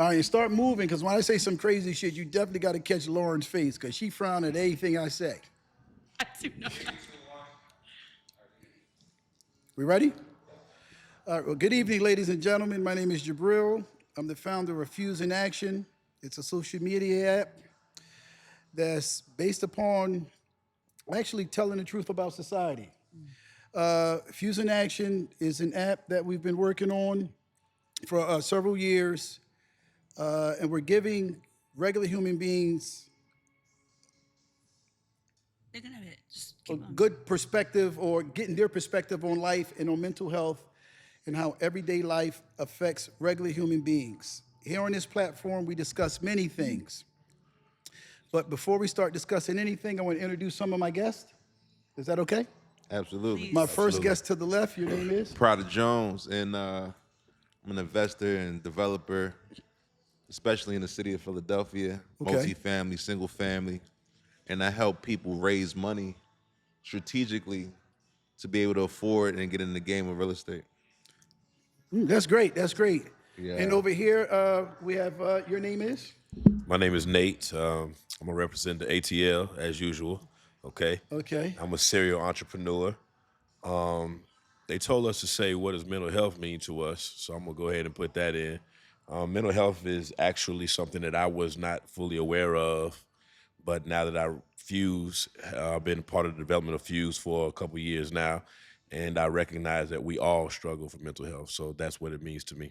All right, and start moving, because when I say some crazy shit, you definitely got to catch Lauren's face, because she frowned at anything I say. I do not. We ready? All right, well, good evening, ladies and gentlemen. My name is Jabril. I'm the founder of FuseInAction. It's a social media app that's based upon actually telling the truth about society. FuseInAction is an app that we've been working on for several years, and we're giving regular human beings They're gonna have it. Just a keep on. good perspective, or getting their perspective on life and on mental health and how everyday life affects regular human beings. Here on this platform, we discuss many things. But before we start discussing anything, I want to introduce some of my guests. Is that okay? Absolutely. My Please. first guest to the left, your name is? Prada Jones, and I'm an investor and developer, especially in the city of Philadelphia, Okay. multifamily, single family, and I help people raise money strategically to be able to afford and get in the game of real estate. That's great. That's great. Yeah. And over here, we have your name is? My name is Nate. I'm gonna represent the ATL as usual. Okay. Okay. I'm a serial entrepreneur. They told us to say what does mental health mean to us, so I'm gonna go ahead and put that in. Mental health is actually something that I was not fully aware of, but now that I Fuse, I've been part of the development of Fuse for a couple years now, and I recognize that we all struggle for mental health. So that's what it means to me.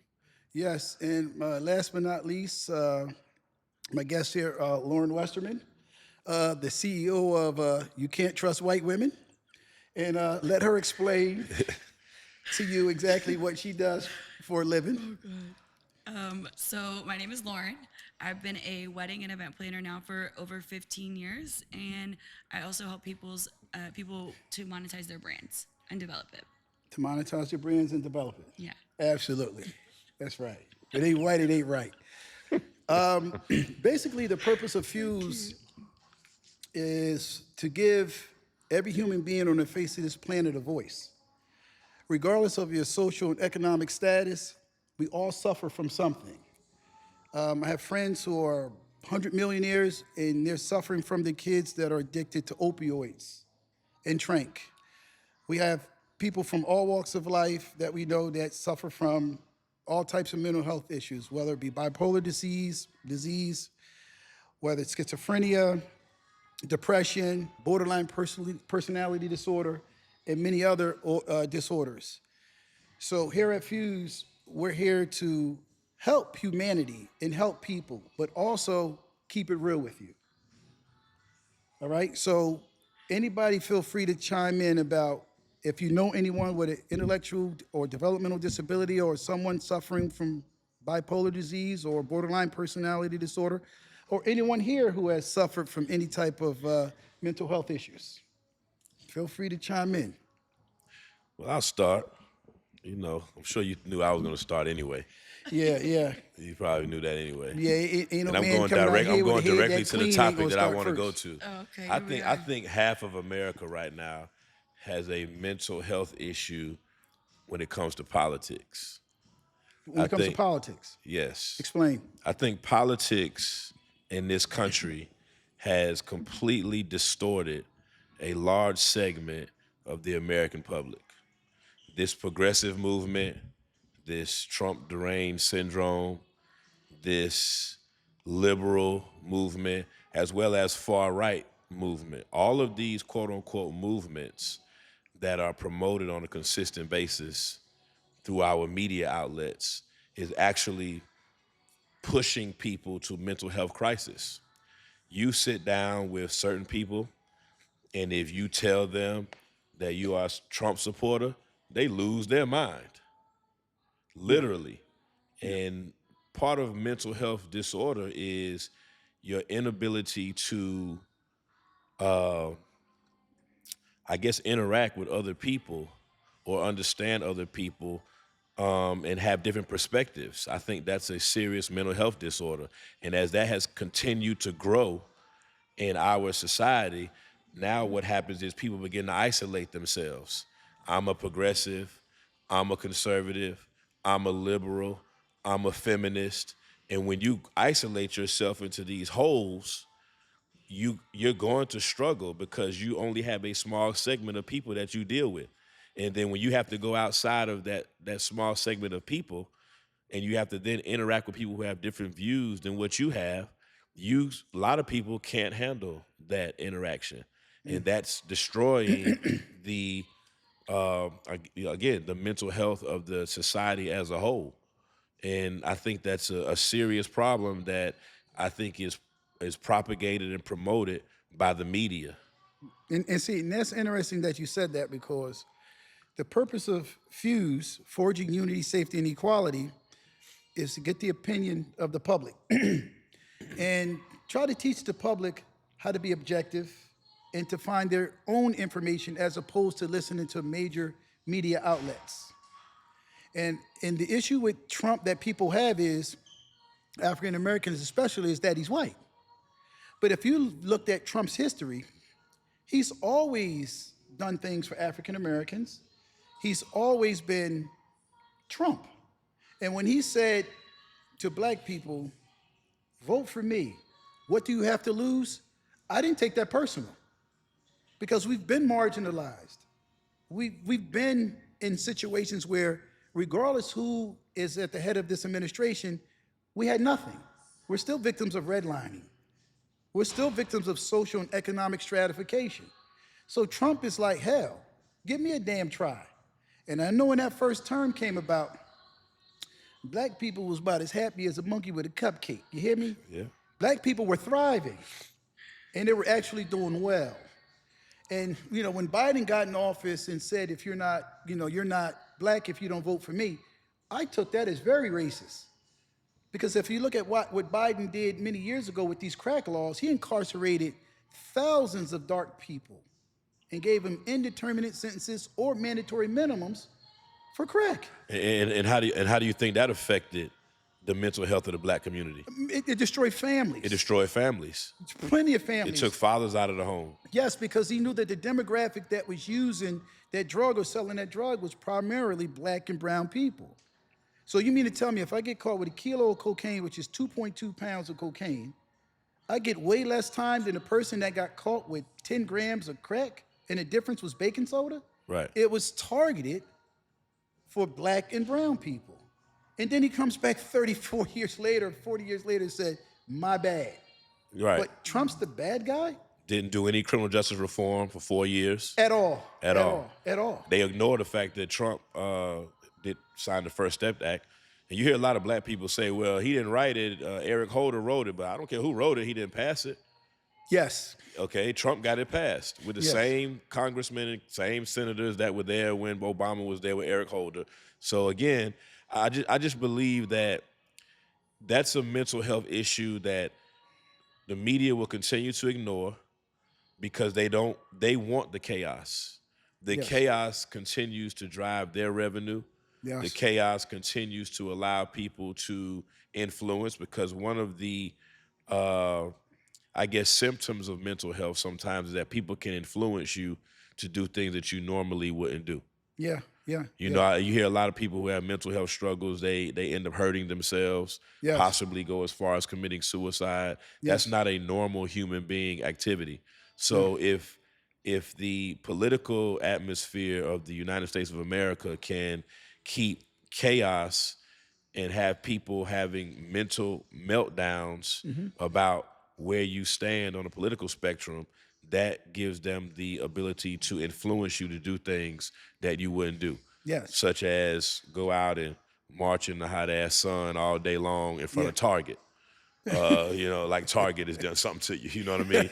Yes. And last but not least, my guest here, Lauren Westerman, the CEO of You Can't Trust White Women. And let her explain to you exactly what she does for a living. So my name is Lauren. I've been a wedding and event planner now for over 15 years, and I also help people to monetize their brands and develop it. To monetize your brands and develop it. Yeah. Absolutely. That's right. If it ain't white, it ain't right. Basically, the purpose of Fuse is to give every human being on the face of this planet a voice. Regardless of your social and economic status, we all suffer from something. I have friends who are 100 millionaires, and they're suffering from the kids that are addicted to opioids and trank. We have people from all walks of life that we know that suffer from all types of mental health issues, whether it be bipolar disease, whether it's schizophrenia, depression, borderline personality disorder, and many other disorders. So here at Fuse, we're here to help humanity and help people, but also keep it real with you. All right? So anybody feel free to chime in about if you know anyone with an intellectual or developmental disability, or someone suffering from bipolar disease or borderline personality disorder, or anyone here who has suffered from any type of mental health issues. Feel free to chime in. Well, I'll start. I'm sure you knew I was gonna start anyway. Yeah. You probably knew that anyway. Yeah, ain't no And I'm man going coming out direct. here I'm with going a head directly that to the clean ain't topic gonna that I start want to go first. to. Oh, okay, I here we think I are. think half of America right now has a mental health issue when it comes to politics. When I it comes to think politics. yes. Explain. I think politics in this country has completely distorted a large segment of the American public. This progressive movement, this Trump deranged syndrome, this liberal movement, as well as far right movement, all of these quote unquote movements that are promoted on a consistent basis through our media outlets is actually pushing people to mental health crisis. You sit down with certain people, and if you tell them that you are a Trump supporter, they lose their mind, literally. And part of mental health disorder is your inability to, I guess, interact with other people or understand other people and have different perspectives. I think that's a serious mental health disorder. And as that has continued to grow in our society, now what happens is people begin to isolate themselves. I'm a progressive, I'm a conservative, I'm a liberal, I'm a feminist, And when you isolate yourself into these holes, you're going to struggle because you only have a small segment of people that you deal with. And then when you have to go outside of that small segment of people and you have to then interact with people who have different views than what you have, a lot of people can't handle that interaction. And that's destroying the again, the mental health of the society as a whole. And I think that's a serious problem that I think is propagated and promoted by the media. And see, and that's interesting that you said that because the purpose of Fuse, Forging Unity, Safety, and Equality, is to get the opinion of the public and try to teach the public how to be objective and to find their own information as opposed to listening to major media outlets. And the issue with Trump that people have is, African Americans especially, is that he's white. But if you looked at Trump's history, he's always done things for African Americans. He's always been Trump. And when he said to black people, vote for me, what do you have to lose? I didn't take that personal because we've been marginalized. We've been in situations where, regardless who is at the head of this administration, we had nothing. We're still victims of redlining. We're still victims of social and economic stratification. So Trump is like, hell, give me a damn try. And I know when that first term came about, black people was about as happy as a monkey with a cupcake. You hear me? Yeah. Black people were thriving, and they were actually doing well. And when Biden got in office and said, if you're not black if you don't vote for me, I took that as very racist. Because if you look at what Biden did many years ago with these crack laws, he incarcerated thousands of dark people and gave them indeterminate sentences or mandatory minimums for crack. And how do you think that affected the mental health of the black community? It destroyed families. It destroyed families. Plenty of families. It took fathers out of the home. Yes, because he knew that the demographic that was using that drug or selling that drug was primarily black and brown people. So you mean to tell me if I get caught with a kilo of cocaine, which is 2.2 pounds of cocaine, I get way less time than a person that got caught with 10 grams of crack, and the difference was baking soda? Right. It was targeted for black and brown people. And then he comes back 34 years later, 40 years later and said, my bad. Right. But Trump's the bad guy? Didn't do any criminal justice reform for 4 years. At all. At all. At all. They ignore the fact that Trump did sign the First Step Act. And you hear a lot of black people say, well, he didn't write it, Eric Holder wrote it, but I don't care who wrote it, he didn't pass it. Yes. Okay, Trump got it passed with the Yes. same congressmen and same senators that were there when Obama was there with Eric Holder. So again, I just believe that that's a mental health issue that the media will continue to ignore because they want the chaos. The Yes. chaos continues to drive their revenue. Yes. The chaos continues to allow people to influence because one of the symptoms of mental health sometimes is that people can influence you to do things that you normally wouldn't do. Yeah. You know, you hear a lot of people who have mental health struggles, they end up hurting themselves, Yes. possibly go as far as committing suicide. That's Yes. not a normal human being activity. So if the political atmosphere of the United States of America can keep chaos and have people having mental meltdowns about where you stand on the political spectrum, that gives them the ability to influence you to do things that you wouldn't do. Yes. Such as go out and march in the hot ass sun all day long in front of Target. Like Target has done something to you, you know what I mean?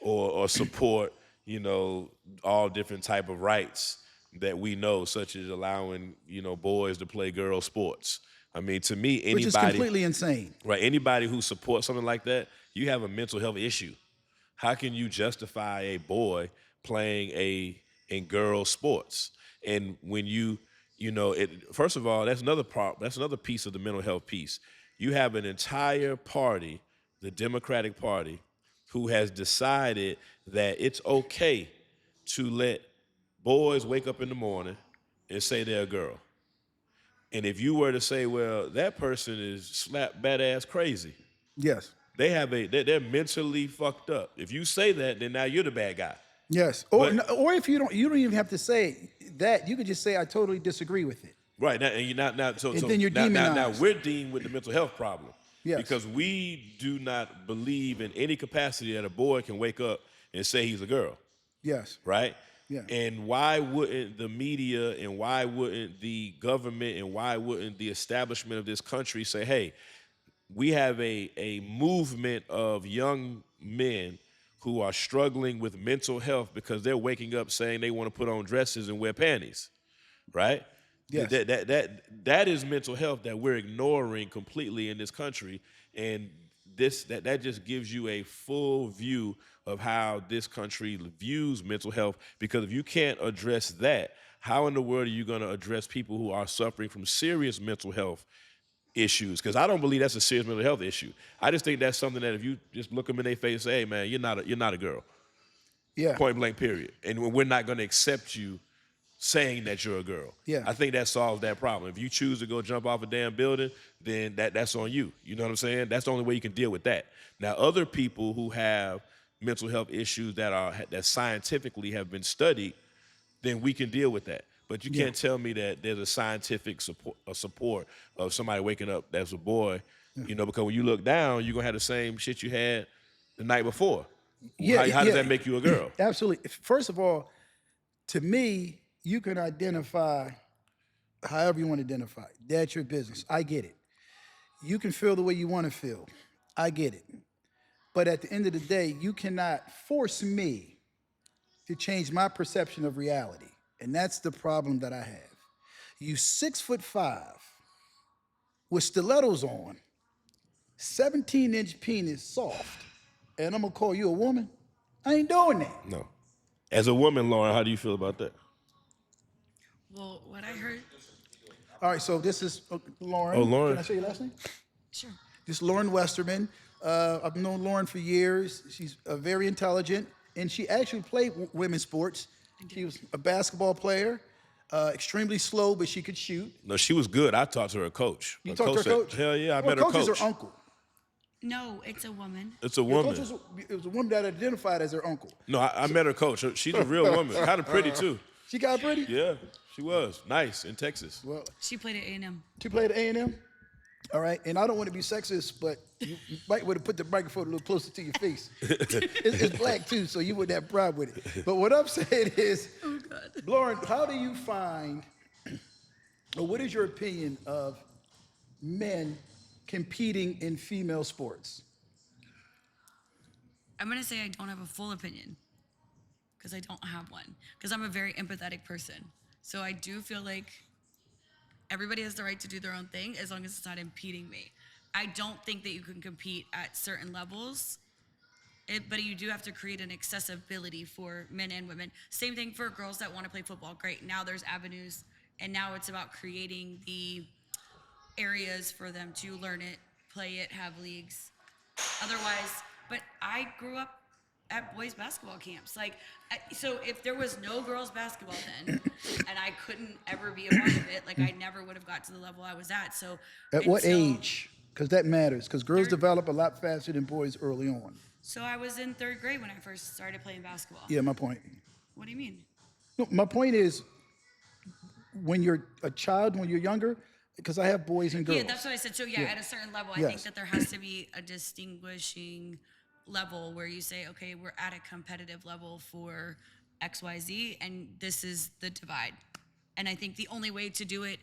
or support, all different type of rights that we know, such as allowing, boys to play girl sports. I mean, to me, anybody— Which is completely insane. Right, anybody who supports something like that, you have a mental health issue. How can you justify a boy playing in girl sports? And when first of all, that's another piece of the mental health piece. You have an entire party, the Democratic Party, who has decided that it's okay to let boys wake up in the morning and say they're a girl. And if you were to say, well, that person is slap badass crazy, Yes. they're mentally fucked up. If you say that, then now you're the bad guy. Yes. Or if you don't even have to say that. You could just say I totally disagree with it. Right now, and you're not now. So, And so then you're now demonized. we're dealing with the mental health problem. Yes. Because we do not believe in any capacity that a boy can wake up and say he's a girl. Yes. Right? Yeah. And why wouldn't the media and why wouldn't the government and why wouldn't the establishment of this country say, hey, we have a movement of young men who are struggling with mental health because they're waking up saying they want to put on dresses and wear panties, right? Yes. That is mental health that we're ignoring completely in this country, and that just gives you a full view of how this country views mental health. Because if you can't address that, how in the world are you going to address people who are suffering from serious mental health issues? Because I don't believe that's a serious mental health issue. I just think that's something that if you just look them in their face and say, hey man, you're not a girl. Yeah. Point blank period. And we're not going to accept you saying that you're a girl. Yeah. I think that solves that problem. If you choose to go jump off a damn building, then that's on you. You know what I'm saying? That's the only way you can deal with that. Now, other people who have mental health issues that scientifically have been studied, then we can deal with that. But you can't tell me that there's a scientific support of somebody waking up as a boy, because when you look down, you're gonna have the same shit you had the night before. How does that make you a girl? Absolutely. First of all, to me, you can identify however you want to identify. That's your business. I get it. You can feel the way you want to feel. I get it. But at the end of the day, you cannot force me to change my perception of reality. And that's the problem that I have. You 6'5" with stilettos on, 17-inch penis soft, and I'm gonna call you a woman? I ain't doing that. No. As a woman, Lauren, how do you feel about that? Well, what I heard, All right, so this is Lauren. Oh, Lauren. Can I say your last name? sure. This is Lauren Westerman. I've known Lauren for years. She's very intelligent, and she actually played women's sports. She was a basketball player, extremely slow, but she could shoot. No, she was good. I talked to her coach. You talked to her coach? Hell yeah, I Well, met her coach coach. is her uncle. No, it's a woman. It's a Your woman. coach was a woman that identified as her uncle. No, I met her coach. She's a real woman. Kind of pretty too. She got pretty? Yeah, she was nice in Texas. Well, She played at A&M. she played at A&M? All right, and I don't want to be sexist, but you might want to put the microphone a little closer to your face. It's black too, so you wouldn't have pride with it. But what I'm saying is, Oh, God. Lauren, how do you find, or what is your opinion of men competing in female sports? I'm going to say I don't have a full opinion because I don't have one because I'm a very empathetic person. So I do feel like everybody has the right to do their own thing as long as it's not impeding me. I don't think that you can compete at certain levels, but you do have to create an accessibility for men and women. Same thing for girls that want to play football. Great. Now there's avenues, and now it's about creating the areas for them to learn it, play it, have leagues. Otherwise, but I grew up at boys basketball camps. So if there was no girls basketball then, and I couldn't ever be a part of it, I never would have got to the level I was at. So At what until- age? Because that matters, because girls Third- develop a lot faster than boys early on. So I was in 3rd grade when I first started playing basketball. Yeah, my point. What do you mean? No, my point is, when you're a child, when you're younger, because I have boys and girls. Yeah, that's what I said. So yeah, Yeah. at a certain level, I think Yes. that there has to be a distinguishing level where you say, okay, we're at a competitive level for XYZ, and this is the divide. And I think the only way to do it,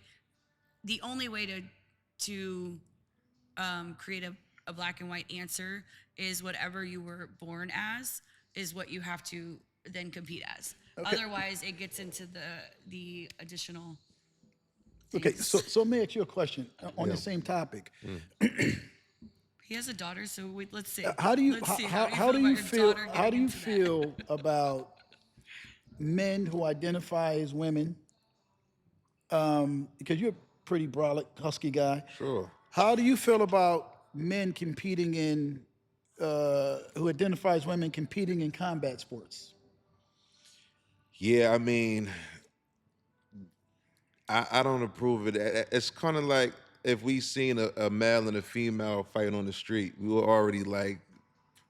the only way to create a black and white answer is whatever you were born as is what you have to then compete as. Otherwise, it gets into the additional. Okay, so let me ask you a question on the same topic. He has a daughter, so let's see. How do you Let's see. how do you about your feel daughter how do getting you into that? feel about men who identify as women? Because you're a pretty brolic, husky guy. Sure. How do you feel about men competing in who identify as women competing in combat sports? Yeah, I mean, I don't approve of it. It's kind of like if we seen a male and a female fighting on the street, we were already like,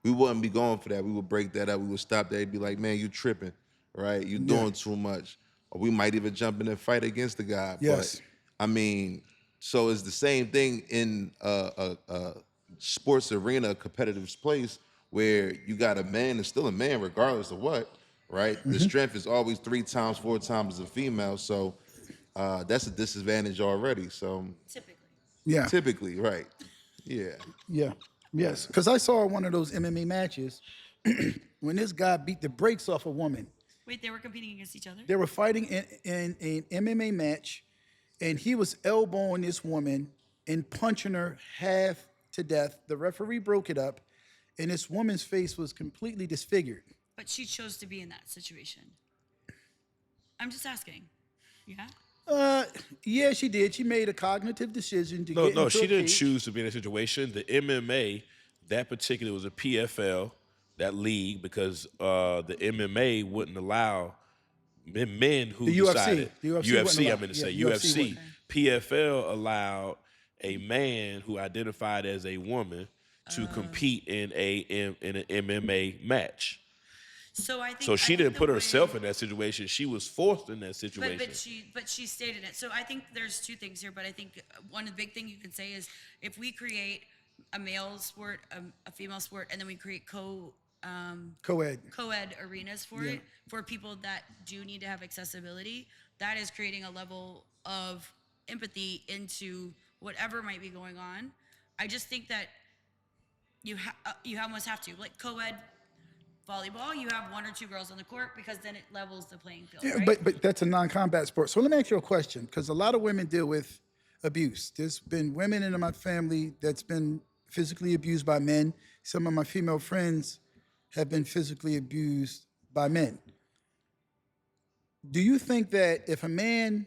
we wouldn't be going for that. We would break that up. We would stop that. Be like, man, you tripping, right? You Yeah. doing too much. Or we might even jump in and fight against the guy. Yes. But I mean, so it's the same thing in a sports arena, a competitive place where you got a man and still a man, regardless of what, right? The strength is always 3 times, 4 times as a female. So that's a disadvantage already. So Typically. Yeah. typically, right? Yeah. Yeah. Yes. Because I saw one of those MMA matches when this guy beat the brakes off a woman. Wait, they were competing against each other? They were fighting in an MMA match, and he was elbowing this woman and punching her half to death. The referee broke it up, and this woman's face was completely disfigured. But she chose to be in that situation. I'm just asking. Yeah? Yeah, she did. She made a cognitive decision to No, get no, into she a didn't cage. choose to be in that situation. The MMA, that particular was a PFL, that league, because the MMA wouldn't allow men who The UFC. decided The UFC wouldn't UFC. allow- I'm going to say yeah, UFC UFC. wouldn't. PFL allowed a man who identified as a woman to compete in an MMA match. So I think So I she think didn't the put way- herself in that situation. She was forced in that situation. But she stated it. So I think there's two things here. But I think one big thing you can say is if we create a male sport, a female sport, and then we create Co-ed. co-ed arenas for it for people that do need to have accessibility, that is creating a level of empathy into whatever might be going on. I just think that you almost have to, like co-ed volleyball, you have 1 or 2 girls on the court because then it levels the playing field, Yeah, right? but that's a non-combat sport. So let me ask you a question, because a lot of women deal with abuse. There's been women in my family that's been physically abused by men. Some of my female friends have been physically abused by men. Do you think that if a man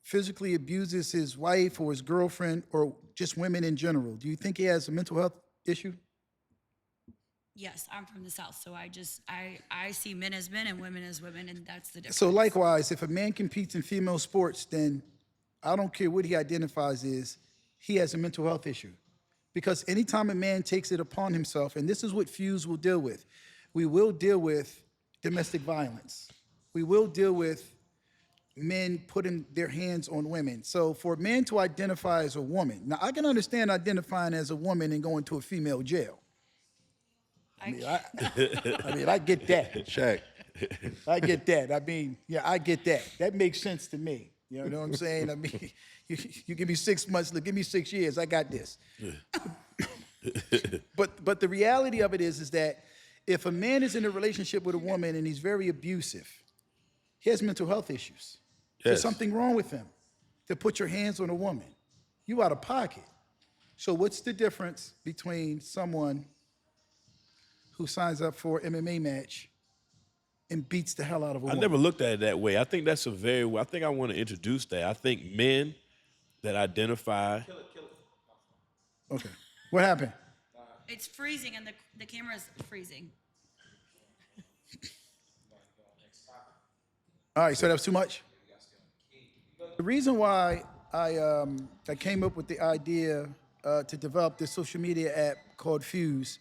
physically abuses his wife or his girlfriend or just women in general, do you think he has a mental health issue? Yes, I'm from the South, so I see men as men and women as women, and that's the difference. So likewise, if a man competes in female sports, then I don't care what he identifies as, he has a mental health issue. Because anytime a man takes it upon himself, and this is what Fuse will deal with, we will deal with domestic violence. We will deal with men putting their hands on women. So for a man to identify as a woman, now I can understand identifying as a woman and going to a female jail. I mean, I get that. Check. I get that. I mean, yeah, I get that. That makes sense to me. You know what I'm saying? I mean, you give me 6 months, look, give me 6 years, I got this. But the reality of it is that if a man is in a relationship with a woman and he's very abusive, he has mental health issues. There's Yes. something wrong with him to put your hands on a woman. You out of pocket. So what's the difference between someone who signs up for an MMA match and beats the hell out of a I woman? never looked at it that way. I think that's a very, I think I want to introduce that. I think men that identify. Okay. What happened? It's freezing, and the camera's freezing. All right, so that was too much? The reason why I came up with the idea to develop this social media app called Fuse,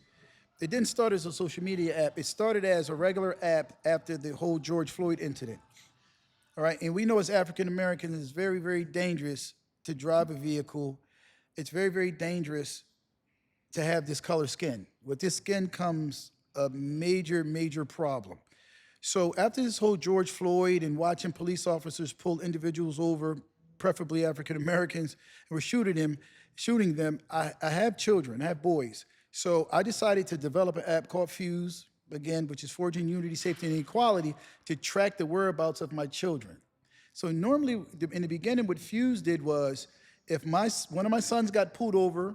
it didn't start as a social media app. It started as a regular app after the whole George Floyd incident. All right, and we know as African Americans, it's very, very dangerous to drive a vehicle. It's very, very dangerous to have this color skin. With this skin comes a major, major problem. So after this whole George Floyd and watching police officers pull individuals over, preferably African Americans, and were shooting them, I have children, I have boys. So I decided to develop an app called Fuse, again, which is Forging Unity, Safety, and Equality, to track the whereabouts of my children. So normally, in the beginning, what Fuse did was, if one of my sons got pulled over,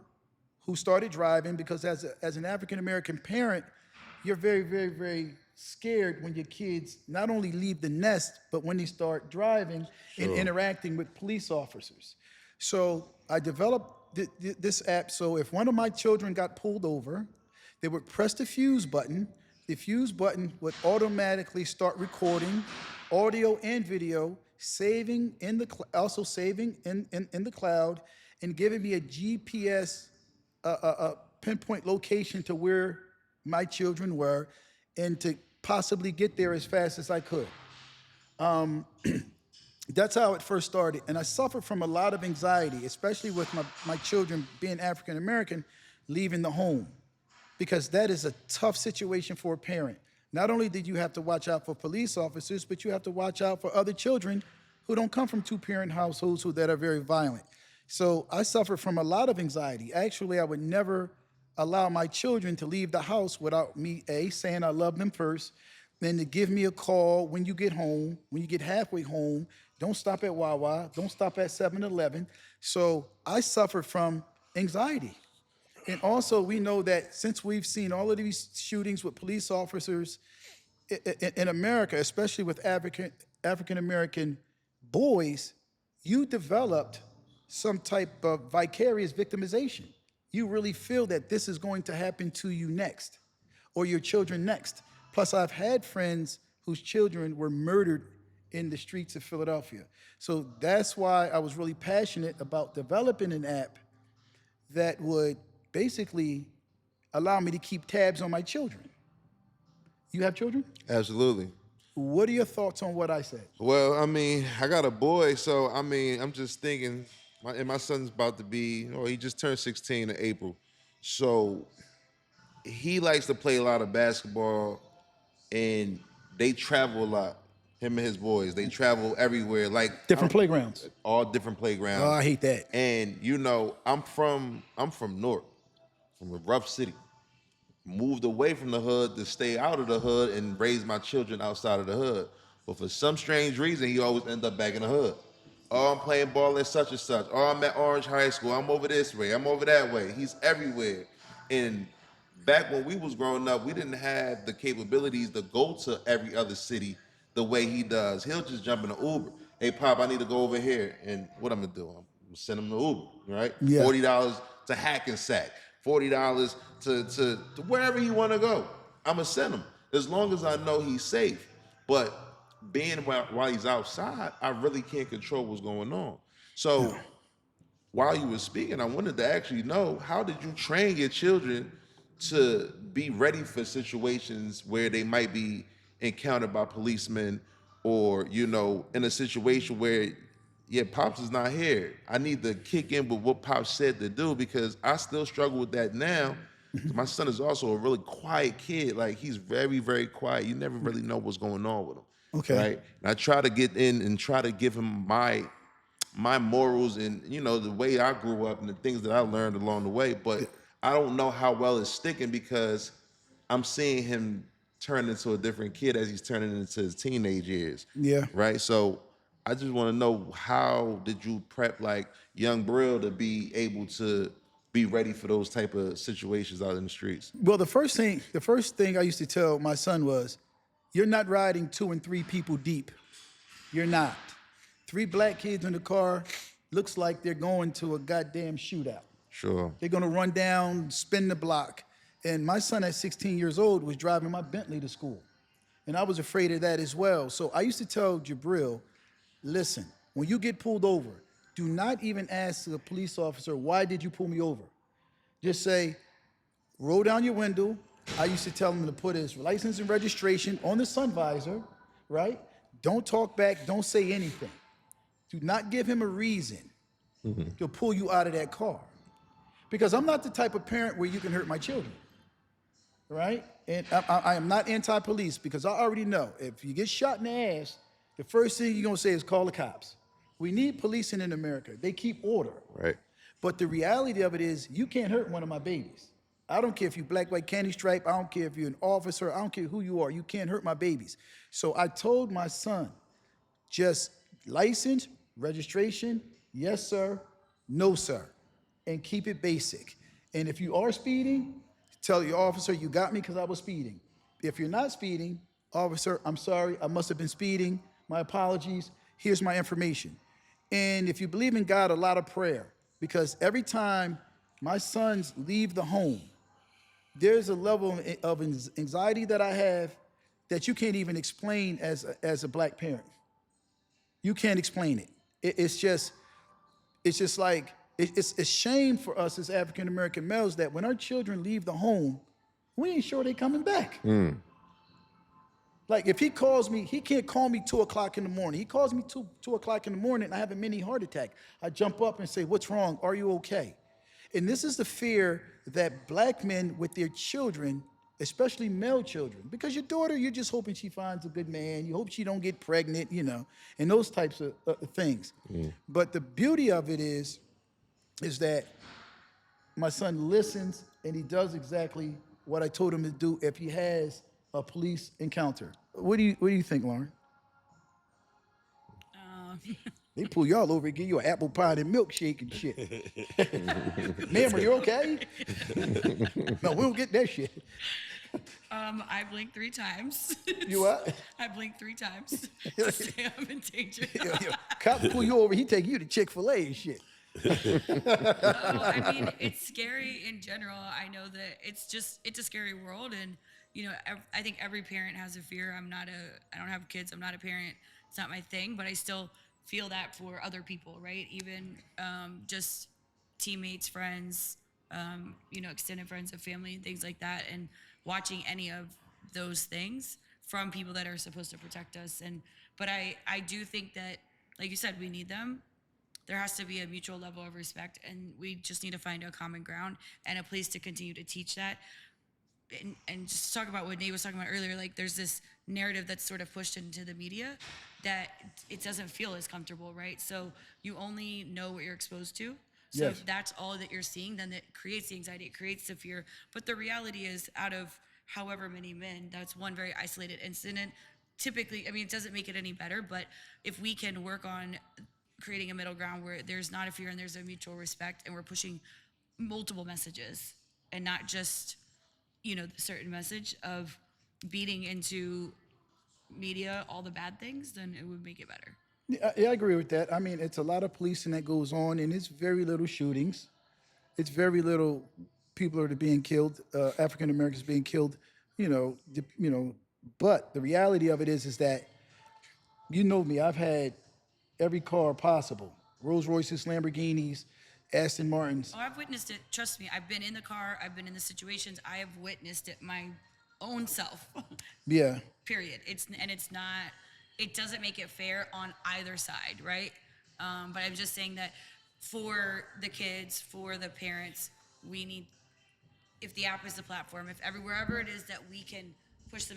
who started driving, because as an African American parent, you're very, very, very scared when your kids not only leave the nest, but when they start driving and interacting with police officers. So I developed this app, so if one of my children got pulled over, they would press the Fuse button. The Fuse button would automatically start recording audio and video saving in the also saving in the cloud, and giving me a GPS pinpoint location to where my children were, and to possibly get there as fast as I could. That's how it first started. And I suffered from a lot of anxiety, especially with my children being African American, leaving the home, because that is a tough situation for a parent. Not only did you have to watch out for police officers, but you have to watch out for other children who don't come from two-parent households that are very violent. So I suffered from a lot of anxiety. Actually, I would never allow my children to leave the house without me, saying I love them first, then to give me a call when you get home, when you get halfway home. Don't stop at Wawa. Don't stop at 7-Eleven. So I suffered from anxiety. And also, we know that since we've seen all of these shootings with police officers in America, especially with African American boys, you developed some type of vicarious victimization. You really feel that this is going to happen to you next, or your children next. Plus, I've had friends whose children were murdered in the streets of Philadelphia. So that's why I was really passionate about developing an app that would basically allow me to keep tabs on my children. You have children? Absolutely. What are your thoughts on what I said? Well, I mean, I got a boy, so I mean, I'm just thinking, my son's about to be, he just turned 16 in April. So he likes to play a lot of basketball, and they travel a lot. Him and his boys, they travel everywhere. Like Different playgrounds. all different playgrounds. Oh, I hate that. And I'm from Newark, from a rough city. Moved away from the hood to stay out of the hood and raise my children outside of the hood. But for some strange reason, he always end up back in the hood. Oh, I'm playing ball at such and such. Oh, I'm at Orange High School. I'm over this way. I'm over that way. He's everywhere. And back when we was growing up, we didn't have the capabilities to go to every other city the way he does. He'll just jump in an Uber. Hey, Pop, I need to go over here. And what I'm going to do? I'm going to send him the Uber, right? Yeah. $40 to Hackensack. $40 to wherever he want to go. I'm going to send him as long as I know he's safe. But being while he's outside, I really can't control what's going on. So while you were speaking, I wanted to actually know, how did you train your children to be ready for situations where they might be encountered by policemen, or, in a situation where, Pops is not here. I need to kick in with what Pops said to do, because I still struggle with that now. My son is also a really quiet kid. Like, he's very, very quiet. You never really know what's going on with him. Okay. Right? And I try to get in and try to give him my morals and, the way I grew up and the things that I learned along the way. But I don't know how well it's sticking, because I'm seeing him turn into a different kid as he's turning into his teenage years. Yeah. Right? So I just want to know, how did you prep like young Brill to be able to be ready for those type of situations out in the streets? Well, the first thing I used to tell my son was, you're not riding 2 and 3 people deep. You're not. 3 black kids in the car looks like they're going to a goddamn shootout. Sure. They're gonna run down, spin the block. And my son at 16 years old was driving my Bentley to school. And I was afraid of that as well. So I used to tell Jabril, listen, when you get pulled over, do not even ask the police officer, why did you pull me over? Just say, roll down your window. I used to tell him to put his license and registration on the sun visor, right? Don't talk back, don't say anything. Do not give him a reason to pull you out of that car. Because I'm not the type of parent where you can hurt my children, right? And I am not anti-police, because I already know if you get shot in the ass, the first thing you're gonna say is call the cops. We need policing in America. They keep order. Right. But the reality of it is, you can't hurt one of my babies. I don't care if you're black, white, candy stripe. I don't care if you're an officer. I don't care who you are. You can't hurt my babies. So I told my son, just license, registration, yes, sir, no, sir, and keep it basic. And if you are speeding, tell your officer, you got me because I was speeding. If you're not speeding, officer, I'm sorry, I must have been speeding. My apologies. Here's my information. And if you believe in God, a lot of prayer, because every time my sons leave the home, there's a level of anxiety that I have that you can't even explain as a black parent. You can't explain it. It's just like it's shame for us as African American males that when our children leave the home, we ain't sure they coming back. Like if he calls me, he can't call me 2 o'clock in the morning. He calls me 2 o'clock in the morning and I have a mini heart attack. I jump up and say, "What's wrong? Are you okay?" And this is the fear that black men with their children, especially male children, because your daughter, you're just hoping she finds a good man. You hope she don't get pregnant, and those types of things. But the beauty of it is that my son listens and he does exactly what I told him to do if he has a police encounter. What do you think, Lauren? They pull y'all over and give you an apple pie and milkshake and shit. Ma'am, are you okay? No, we don't get that shit. I blink 3 times. You what? I blink 3 times to say I'm in danger. Cop pull you over, he take you to Chick-fil-A and shit. I mean, it's scary in general. I know that it's a scary world, and I think every parent has a fear. I don't have kids. I'm not a parent. It's not my thing, but I still feel that for other people, right? Even just teammates, friends, extended friends of family, things like that, and watching any of those things from people that are supposed to protect us. But I do think that, like you said, we need them. There has to be a mutual level of respect, and we just need to find a common ground and a place to continue to teach that. And just talk about what Nate was talking about earlier, like there's this narrative that's sort of pushed into the media that it doesn't feel as comfortable, right? So you only know what you're exposed to. So Yes. if that's all that you're seeing, then it creates the anxiety, it creates the fear. But the reality is, out of however many men, that's one very isolated incident. Typically, I mean, it doesn't make it any better, but if we can work on creating a middle ground where there's not a fear and there's a mutual respect, and we're pushing multiple messages and not just the certain message of beating into media all the bad things, then it would make it better. Yeah, I agree with that. I mean, it's a lot of policing that goes on, and it's very little shootings. It's very little people are being killed, African Americans being killed, But the reality of it is that you know me. I've had every car possible: Rolls Royces, Lamborghinis, Aston Martins. Oh, I've witnessed it. Trust me. I've been in the car. I've been in the situations. I have witnessed it my own self. Yeah, Period. It's not. It doesn't make it fair on either side, right? But I'm just saying that for the kids, for the parents, we need. If the app is the platform, if wherever it is that we can push the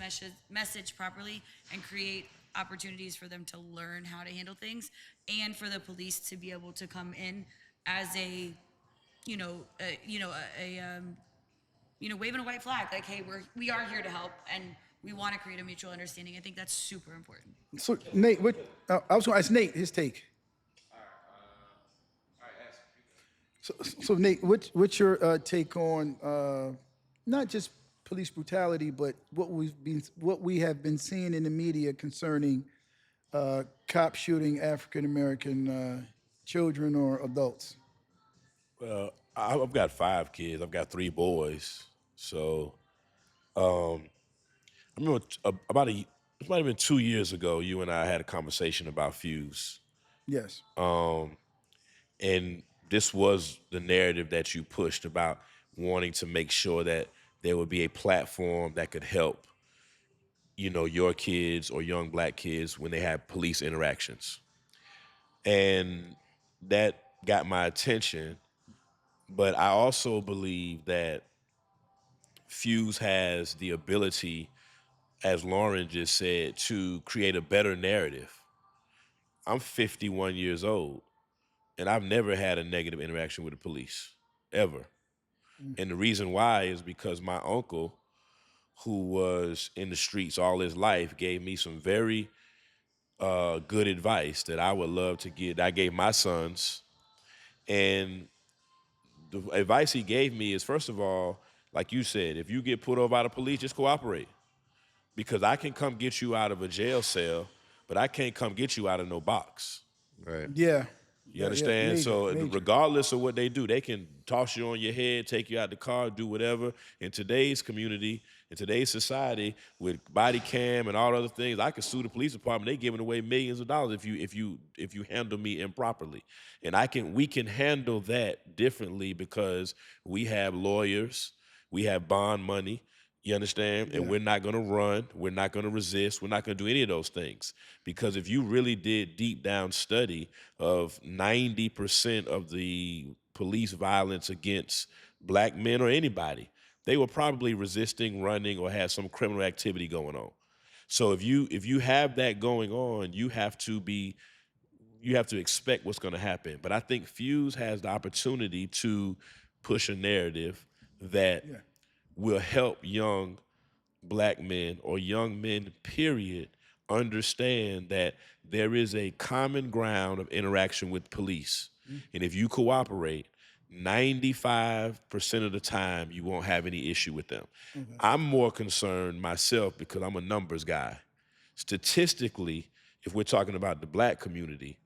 message properly and create opportunities for them to learn how to handle things, and for the police to be able to come in as waving a white flag, like, hey, we are here to help, and we want to create a mutual understanding. I think that's super important. So Nate, I was going to ask Nate his take. So Nate, what's your take on not just police brutality, but what we have been seeing in the media concerning cops shooting African American children or adults? Well, I've got 5 kids. I've got 3 boys. So I remember it might have been 2 years ago, you and I had a conversation about Fuse. Yes. And this was the narrative that you pushed about wanting to make sure that there would be a platform that could help, your kids or young black kids when they have police interactions. And that got my attention. But I also believe that Fuse has the ability, as Lauren just said, to create a better narrative. I'm 51 years old, and I've never had a negative interaction with the police, ever. And the reason why is because my uncle, who was in the streets all his life, gave me some very good advice that I would love to give. I gave my sons. And the advice he gave me is, first of all, like you said, if you get pulled over by the police, just cooperate. Because I can come get you out of a jail cell, but I can't come get you out of no box. Right. Yeah. You understand? major, So major. regardless of what they do, they can toss you on your head, take you out the car, do whatever. In today's community, in today's society, with body cam and all other things, I can sue the police department. They giving away millions of dollars if you handle me improperly. And we can handle that differently because we have lawyers, we have bond money. You understand? And we're not going to run. We're not going to resist. We're not going to do any of those things. Because if you really did deep down study of 90% of the police violence against black men or anybody, they were probably resisting, running, or had some criminal activity going on. So if you have that going on, you have to expect what's going to happen. But I think Fuse has the opportunity to push a narrative that will help young black men or young men, period, understand that there is a common ground of interaction with police. And if you cooperate, 95% of the time, you won't have any issue with them. I'm more concerned myself because I'm a numbers guy. Statistically, if we're talking about the black community,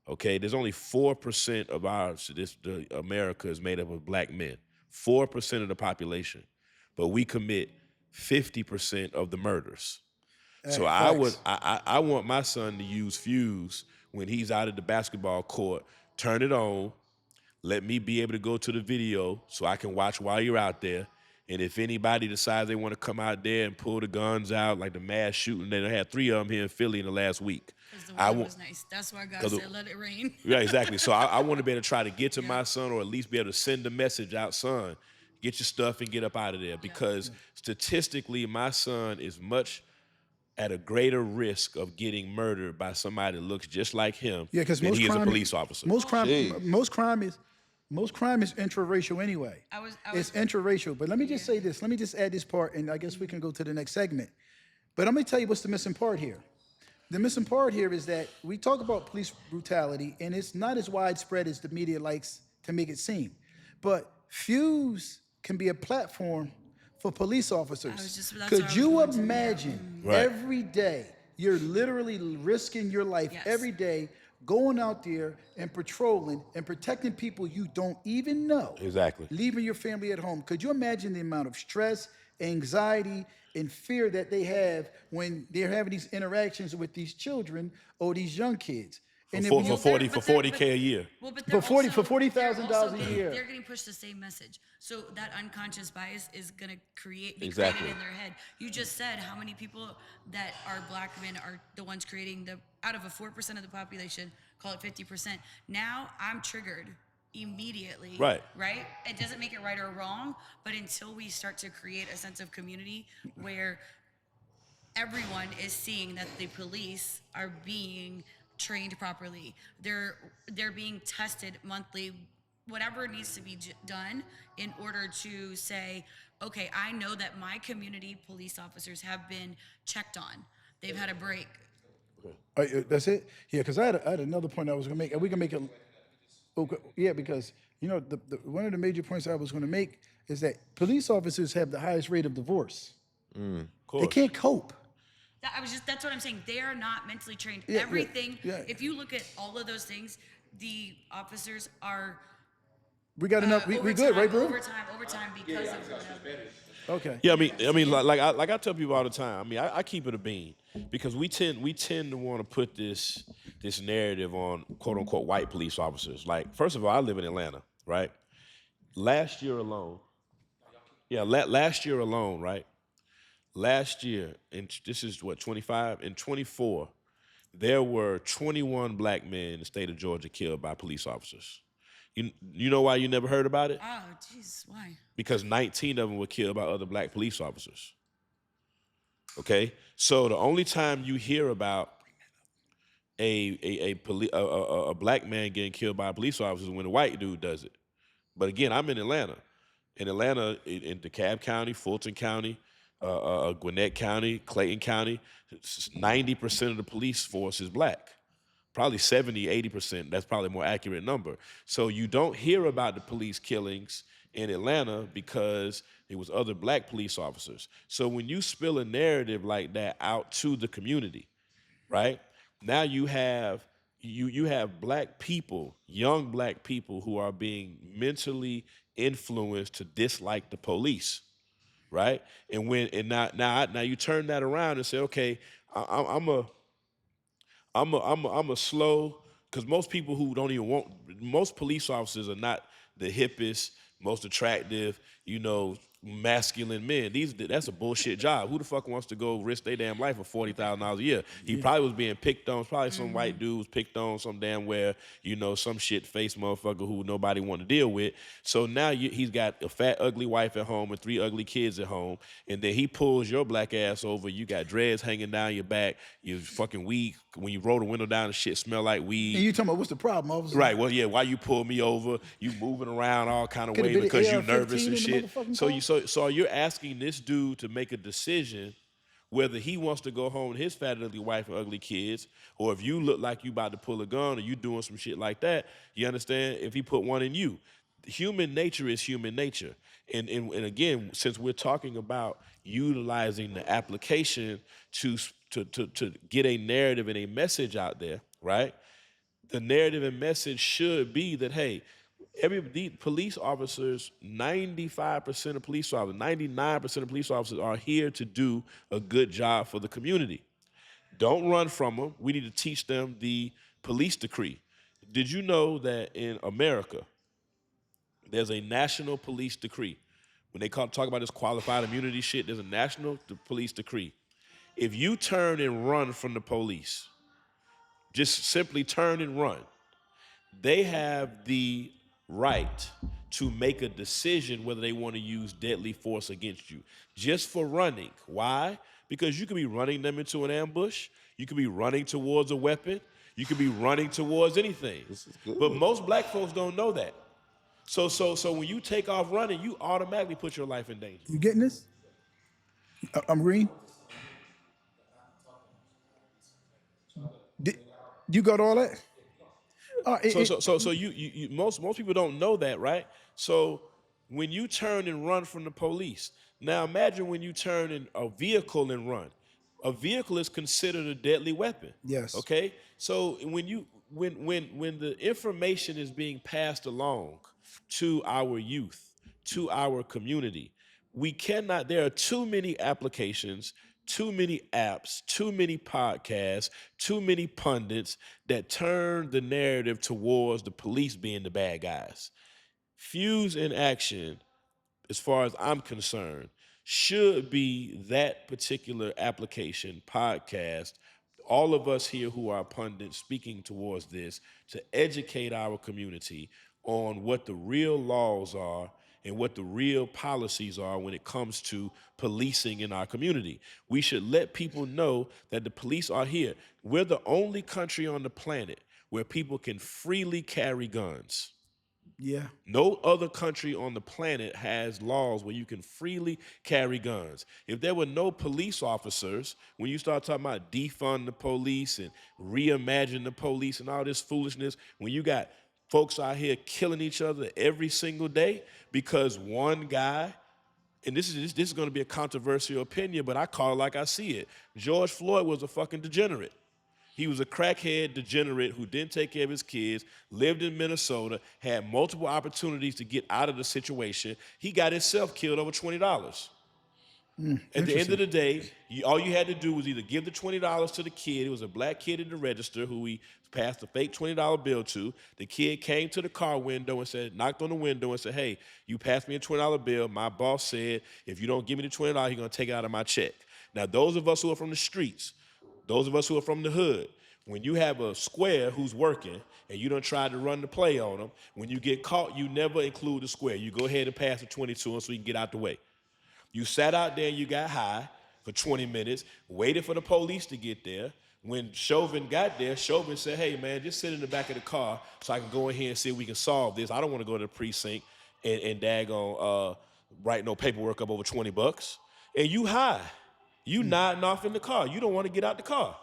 okay, there's only 4% of America is made up of black men, 4% of the population, but we commit 50% of the murders. So I want my son to use Fuse when he's out at the basketball court, turn it on, let me be able to go to the video so I can watch while you're out there. And if anybody decides they want to come out there and pull the guns out, like the mass shooting, they had 3 of them here in Philly in the last week. Because the weather was nice. That's why God said, let it rain. Yeah, exactly. So I want to be able to try to get to my son, or at least be able to send a message out, son, get your stuff and get up out of there. Because statistically, my son is much at a greater risk of getting murdered by somebody that looks just like him Because than most he is a crime, police officer. most crime is intraracial anyway. It's intraracial. But let me just say this. Let me just add this part, and I guess we can go to the next segment. But I'm going to tell you what's the missing part here. The missing part here is that we talk about police brutality, and it's not as widespread as the media likes to make it seem. But Fuse can be a platform for police officers. Could you imagine every day, you're literally risking your life every day, going out there and patrolling and protecting people you don't even know. Exactly. Leaving your family at home. Could you imagine the amount of stress, anxiety, and fear that they have when they're having these interactions with these children or these young kids? For 40K a year. Well, but For $40,000 a year. They're getting pushed the same message. So that unconscious bias is going to be Exactly. created in their head. You just said how many people that are black men are the ones creating out of a 4% of the population, call it 50%. Now I'm triggered immediately. Right. Right? It doesn't make it right or wrong, but until we start to create a sense of community where everyone is seeing that the police are being trained properly, they're being tested monthly, whatever needs to be done in order to say, okay, I know that my community police officers have been checked on, they've had a break. That's it? Yeah, because I had another point I was going to make. And we can make it. Okay, yeah, because, one of the major points I was going to make is that police officers have the highest rate of divorce. Of course. They can't cope. That's what I'm saying. They are not mentally trained. Yeah, Everything, yeah. if you look at all of those things, the officers are We got enough. We good, right, bro? Overtime because of whatever. Okay. Yeah, I mean, like I tell people all the time. I mean, I keep it a bean because we tend to want to put this narrative on quote unquote white police officers. Like, first of all, I live in Atlanta, right? Last year alone, right? Last year, and this is what 25 and 24, there were 21 black men in the state of Georgia killed by police officers. You know why you never heard about it? Oh, jeez, why? Because 19 of them were killed by other black police officers. Okay, so the only time you hear about a black man getting killed by a police officer is when a white dude does it. But again, I'm in Atlanta. In DeKalb County, Fulton County, Gwinnett County, Clayton County, 90% of the police force is black. Probably 70, 80%. That's probably a more accurate number. So you don't hear about the police killings in Atlanta because it was other black police officers. So when you spill a narrative like that out to the community, right? Now you have you have black people, young black people, who are being mentally influenced to dislike the police, right? And now you turn that around and say, okay, I'm a slow, because most people who don't even want, most police officers are not the hippest, most attractive, masculine men. That's a bullshit job. Who the fuck wants to go risk their damn life for $40,000 a year? He probably was being picked on. Probably some white dude was picked on some damn where, some shit faced motherfucker who nobody want to deal with. So now he's got a fat, ugly wife at home and 3 ugly kids at home, and then he pulls your black ass over. You got dreads hanging down your back. You fucking weed. When you roll the window down, the shit smell like weed. And you talking about what's the problem, officer? Right. Well, yeah. Why you pull me over? You moving around all kind of Could've ways been because an you AR-15 nervous and in the shit. motherfucking So car? so you're asking this dude to make a decision whether he wants to go home with his fat ugly wife and ugly kids, or if you look like you about to pull a gun or you doing some shit like that. You understand? If he put one in you, human nature is human nature. And again, since we're talking about utilizing the application to get a narrative and a message out there, right? The narrative and message should be that, hey, the police officers, 95% of police officers, 99% of police officers are here to do a good job for the community. Don't run from them. We need to teach them the police decree. Did you know that in America, there's a national police decree? When they talk about this qualified immunity shit, there's a national police decree. If you turn and run from the police, just simply turn and run, they have the right to make a decision whether they want to use deadly force against you just for running. Why? Because you could be running them into an ambush. You could be running towards a weapon. You could be running towards anything. This is good. But most black folks don't know that. So when you take off running, you automatically put your life in danger. You getting this? I'm green. You got all that? So you most people don't know that, right? So when you turn and run from the police, now imagine when you turn in a vehicle and run. A vehicle is considered a deadly weapon. Yes. Okay. So when the information is being passed along to our youth, to our community, we cannot. There are too many applications, too many apps, too many podcasts, too many pundits that turn the narrative towards the police being the bad guys. FuseInAction, as far as I'm concerned, should be that particular application, podcast, all of us here who are pundits speaking towards this to educate our community on what the real laws are and what the real policies are when it comes to policing in our community. We should let people know that the police are here. We're the only country on the planet where people can freely carry guns. Yeah. No other country on the planet has laws where you can freely carry guns. If there were no police officers, when you start talking about defund the police and reimagine the police and all this foolishness, when you got folks out here killing each other every single day because one guy, and this is going to be a controversial opinion, but I call it like I see it. George Floyd was a fucking degenerate. He was a crackhead degenerate who didn't take care of his kids, lived in Minnesota, had multiple opportunities to get out of the situation. He got himself killed over $20. At the end of the day, all you had to do was either give the $20 to the kid. It was a black kid in the register who he passed a fake $20 bill to. The kid came to the car window and knocked on the window and said, hey, you passed me a $20 bill. My boss said, if you don't give me the $20, he's going to take it out of my check. Now, those of us who are from the streets, those of us who are from the hood, when you have a square who's working and you done tried to run the play on them, when you get caught, you never include the square. You go ahead and pass the 20 to him so he can get out the way. You sat out there and you got high for 20 minutes, waited for the police to get there. When Chauvin got there, Chauvin said, hey, man, just sit in the back of the car so I can go in here and see if we can solve this. I don't want to go to the precinct and daggone write no paperwork up over $20. And you high. You nodding off in the car. You don't want to get out the car.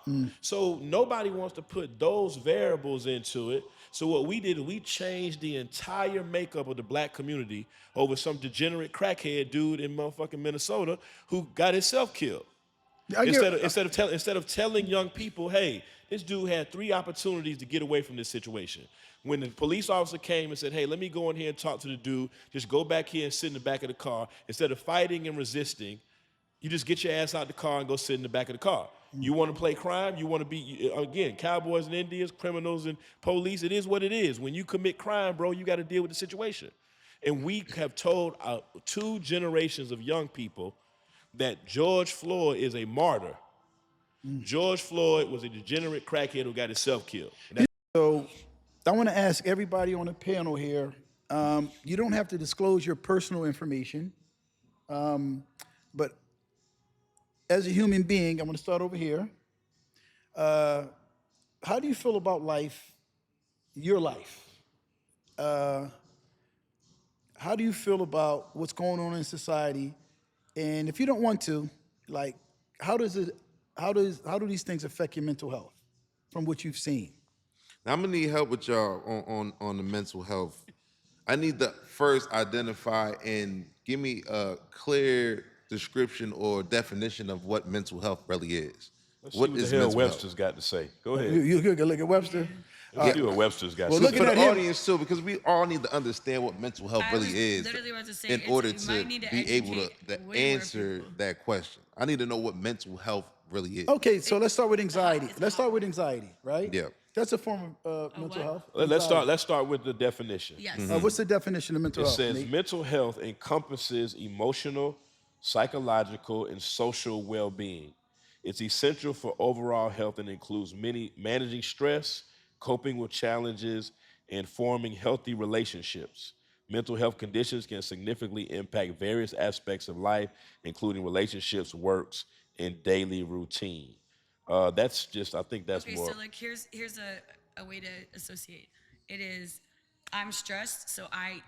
So nobody wants to put those variables into it. So what we did is we changed the entire makeup of the black community over some degenerate crackhead dude in motherfucking Minnesota who got himself killed. I get- Instead of telling young people, hey, this dude had 3 opportunities to get away from this situation. When the police officer came and said, hey, let me go in here and talk to the dude, just go back here and sit in the back of the car. Instead of fighting and resisting, you just get your ass out the car and go sit in the back of the car. You want to play crime? You want to be, again, cowboys and Indians, criminals and police? It is what it is. When you commit crime, bro, you got to deal with the situation. And we have told 2 generations of young people that George Floyd is a martyr. George Floyd was a degenerate crackhead who got himself killed. So I want to ask everybody on the panel here, you don't have to disclose your personal information, but as a human being, I'm going to start over here. How do you feel about life, your life? How do you feel about what's going on in society? And if you don't want to, like, how do these things affect your mental health from what you've seen? Now, I'm gonna need help with y'all on the mental health. I need to first identify and give me a clear description or definition of what mental health really is. Let's see what the hell mental Webster's got to say. Go ahead. You can look at Webster. Let's see what Webster's got Well, to say. looking For at the him- audience too, because we all need to understand what mental health I really was is literally about to say, in it's- order you to might need to be able educate to way more answer people. that question. I need to know what mental health really is. Okay, so let's start with anxiety. Let's start with anxiety, right? Yeah. That's a form of mental what? health. Let's start with the definition. Yes. What's the definition of mental It health? says Nate? mental health encompasses emotional, psychological, and social well-being. It's essential for overall health and includes managing stress, coping with challenges, and forming healthy relationships. Mental health conditions can significantly impact various aspects of life, including relationships, works, and daily routine. That's just, I think that's Okay, more. so like here's a way to associate. It is, I'm stressed, so I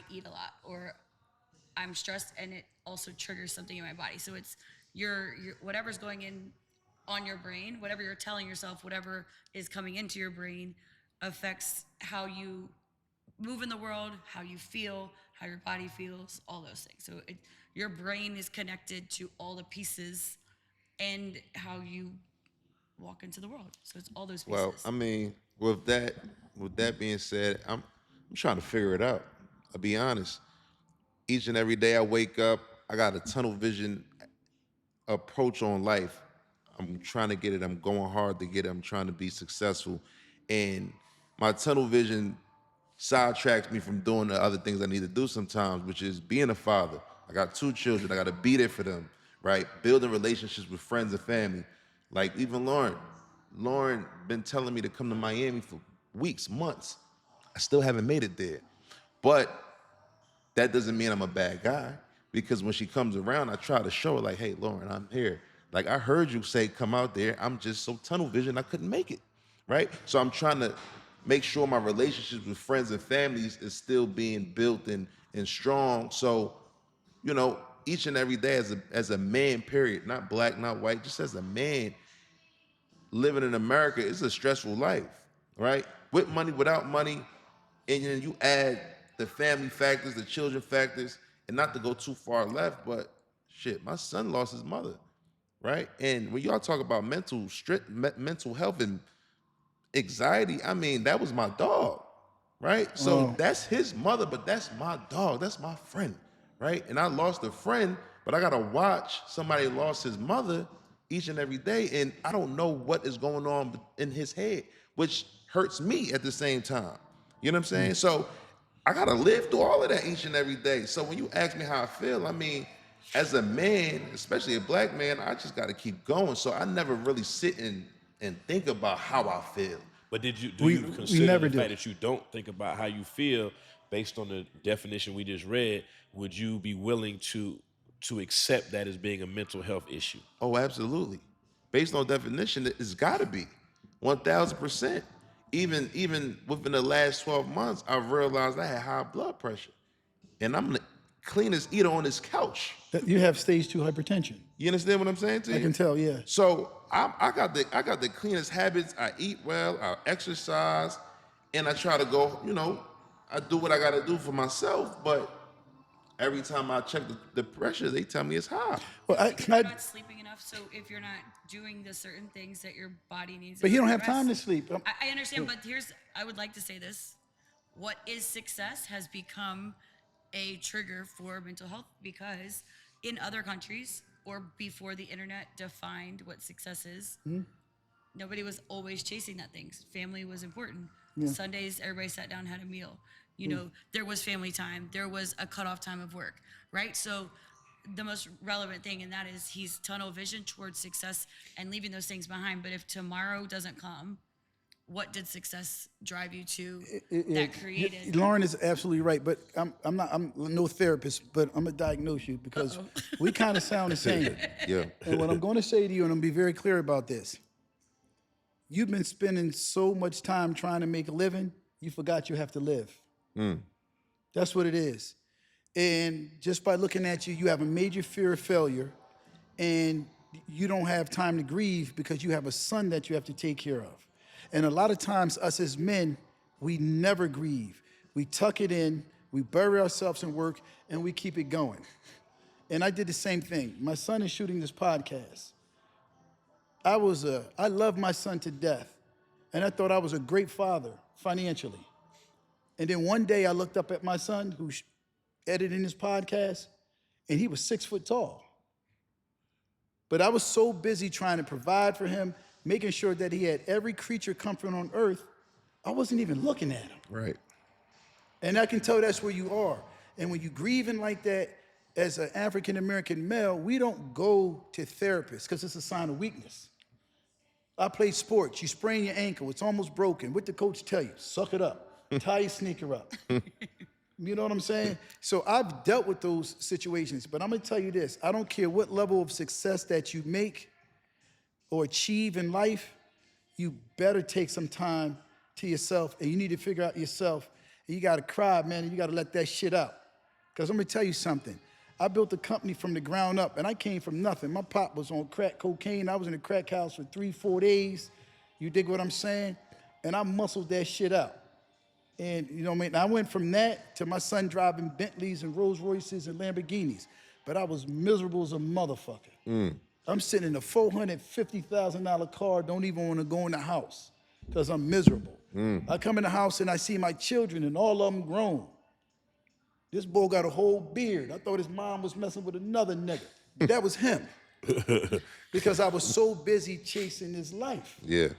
eat a lot, or I'm stressed and it also triggers something in my body. So it's your whatever's going in on your brain, whatever you're telling yourself, whatever is coming into your brain affects how you move in the world, how you feel, how your body feels, all those things. So your brain is connected to all the pieces and how you walk into the world. So it's all those pieces. Well, I mean, with that being said, I'm trying to figure it out. I'll be honest. Each and every day I wake up, I got a tunnel vision approach on life. I'm trying to get it. I'm going hard to get it. I'm trying to be successful. And my tunnel vision sidetracks me from doing the other things I need to do sometimes, which is being a father. I got 2 children. I got to be there for them, right? Building relationships with friends and family. Like even Lauren. Lauren been telling me to come to Miami for weeks, months. I still haven't made it there. But that doesn't mean I'm a bad guy, because when she comes around, I try to show her like, hey, Lauren, I'm here. Like, I heard you say come out there. I'm just so tunnel vision, I couldn't make it, right? So I'm trying to make sure my relationships with friends and families is still being built and strong. So, you know, each and every day as a man, period, not black, not white, just as a man living in America, it's a stressful life, right? With money, without money, and then you add the family factors, the children factors, and not to go too far left, but shit, my son lost his mother, right? And when y'all talk about mental health and anxiety, I mean, that was my dog, right? So that's his mother, but that's my dog, that's my friend, right? And I lost a friend, but I gotta watch somebody lost his mother each and every day, and I don't know what is going on in his head, which hurts me at the same time. You know what I'm saying? So I gotta live through all of that each and every day. So when you ask me how I feel, I mean, as a man, especially a black man, I just gotta keep going. So I never really sit and think about how I feel. But do We- you we consider never the do. fact that you don't think about how you feel based on the definition we just read? Would you be willing to accept that as being a mental health issue? Oh, absolutely. Based on definition, it's gotta be 1,000%. Even within the last 12 months, I realized I had high blood pressure. And I'm the cleanest eater on this couch. You have stage 2 hypertension. You understand what I'm saying to you? I can tell, yeah. So I got the cleanest habits. I eat well, I exercise, and I try to go, you know, I do what I gotta do for myself, but every time I check the pressure, they tell me it's high. Well, If you're not sleeping enough, so if you're not doing the certain things that your body needs, but he don't to have time to rest- sleep. I understand, but I would like to say this: what is success has become a trigger for mental health because in other countries or before the internet defined what success is, nobody was always chasing that things. Family was important. Sundays, everybody sat down, had a meal. You know, there was family time. There was a cutoff time of work, right? So the most relevant thing in that is he's tunnel vision towards success and leaving those things behind. But if tomorrow doesn't come, what did success drive you to that created? Lauren is absolutely right, but I'm no therapist, but I'm gonna diagnose you because we kind of sound the same. Yeah. And what I'm going to say to you, and I'm gonna be very clear about this, you've been spending so much time trying to make a living, you forgot you have to live. That's what it is. And just by looking at you, you have a major fear of failure, and you don't have time to grieve because you have a son that you have to take care of. And a lot of times, us as men, we never grieve. We tuck it in, we bury ourselves in work, and we keep it going. And I did the same thing. My son is shooting this podcast. I love my son to death, and I thought I was a great father financially. And then one day I looked up at my son who's editing his podcast, and he was 6 foot tall. But I was so busy trying to provide for him, making sure that he had every creature comfort on earth, I wasn't even looking at him. Right. And I can tell that's where you are. And when you grieving like that, as an African American male, we don't go to therapists because it's a sign of weakness. I play sports. You sprain your ankle. It's almost broken. What the coach tell you? Suck it up. Tie your sneaker up. You know what I'm saying? So I've dealt with those situations, but I'm gonna tell you this. I don't care what level of success that you make or achieve in life, you better take some time to yourself, and you need to figure out yourself. And you gotta cry, man, and you gotta let that shit out. Because I'm gonna tell you something. I built a company from the ground up, and I came from nothing. My pop was on crack cocaine. I was in a crack house for 3-4 days. You dig what I'm saying? And I muscled that shit out. And you know what I mean? I went from that to my son driving Bentleys and Rolls Royces and Lamborghinis. But I was miserable as a motherfucker. I'm sitting in a $450,000 car, don't even want to go in the house because I'm miserable. I come in the house and I see my children and all of them grown. This boy got a whole beard. I thought his mom was messing with another nigga. That was him. Because I was so busy chasing his life. Yeah.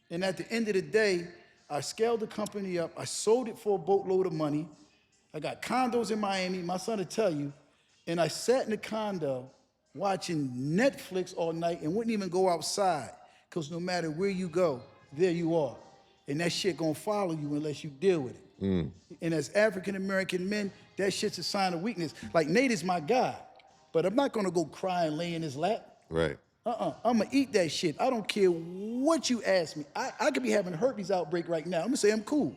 And at the end of the day, I scaled the company up. I sold it for a boatload of money. I got condos in Miami. My son will tell you. And I sat in the condo watching Netflix all night and wouldn't even go outside. Because no matter where you go, there you are. And that shit gonna follow you unless you deal with it. And as African American men, that shit's a sign of weakness. Like Nate is my guy, but I'm not gonna go cry and lay in his lap. Right. I'm gonna eat that shit. I don't care what you ask me. I could be having a herpes outbreak right now. I'm gonna say I'm cool.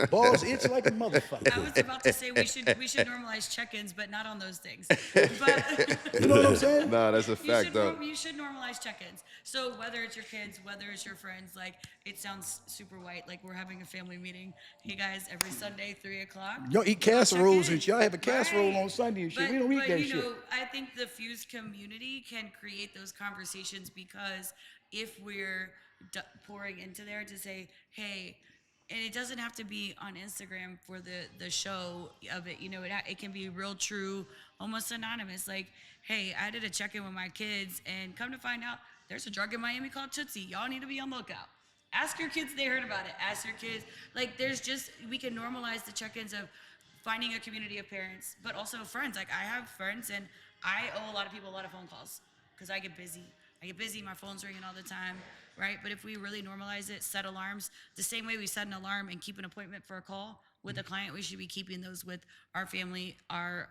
Balls itch like a motherfucker. I was about to say we should normalize check-ins, but not on those things. But You know what I'm saying? Nah, that's a fact, though. you should normalize check-ins. So whether it's your kids, whether it's your friends, like it sounds super white, like we're having a family meeting. Hey guys, every Sunday 3:00. Y'all eat we'll casseroles check in. and shit. Y'all have a casserole Right. on Sunday and shit. But, We don't eat but that you shit. know, I think the Fuse community can create those conversations because if we're pouring into there to say, hey, and it doesn't have to be on Instagram for the show of it. You know, it can be real, true, almost anonymous. Like, hey, I did a check-in with my kids, and come to find out, there's a drug in Miami called Tootsie. Y'all need to be on the lookout. Ask your kids they heard about it. Ask your kids. Like, we can normalize the check-ins of finding a community of parents, but also friends. Like, I have friends, and I owe a lot of people a lot of phone calls because I get busy. My phone's ringing all the time, right? But if we really normalize it, set alarms, the same way we set an alarm and keep an appointment for a call with a client, we should be keeping those with our family, our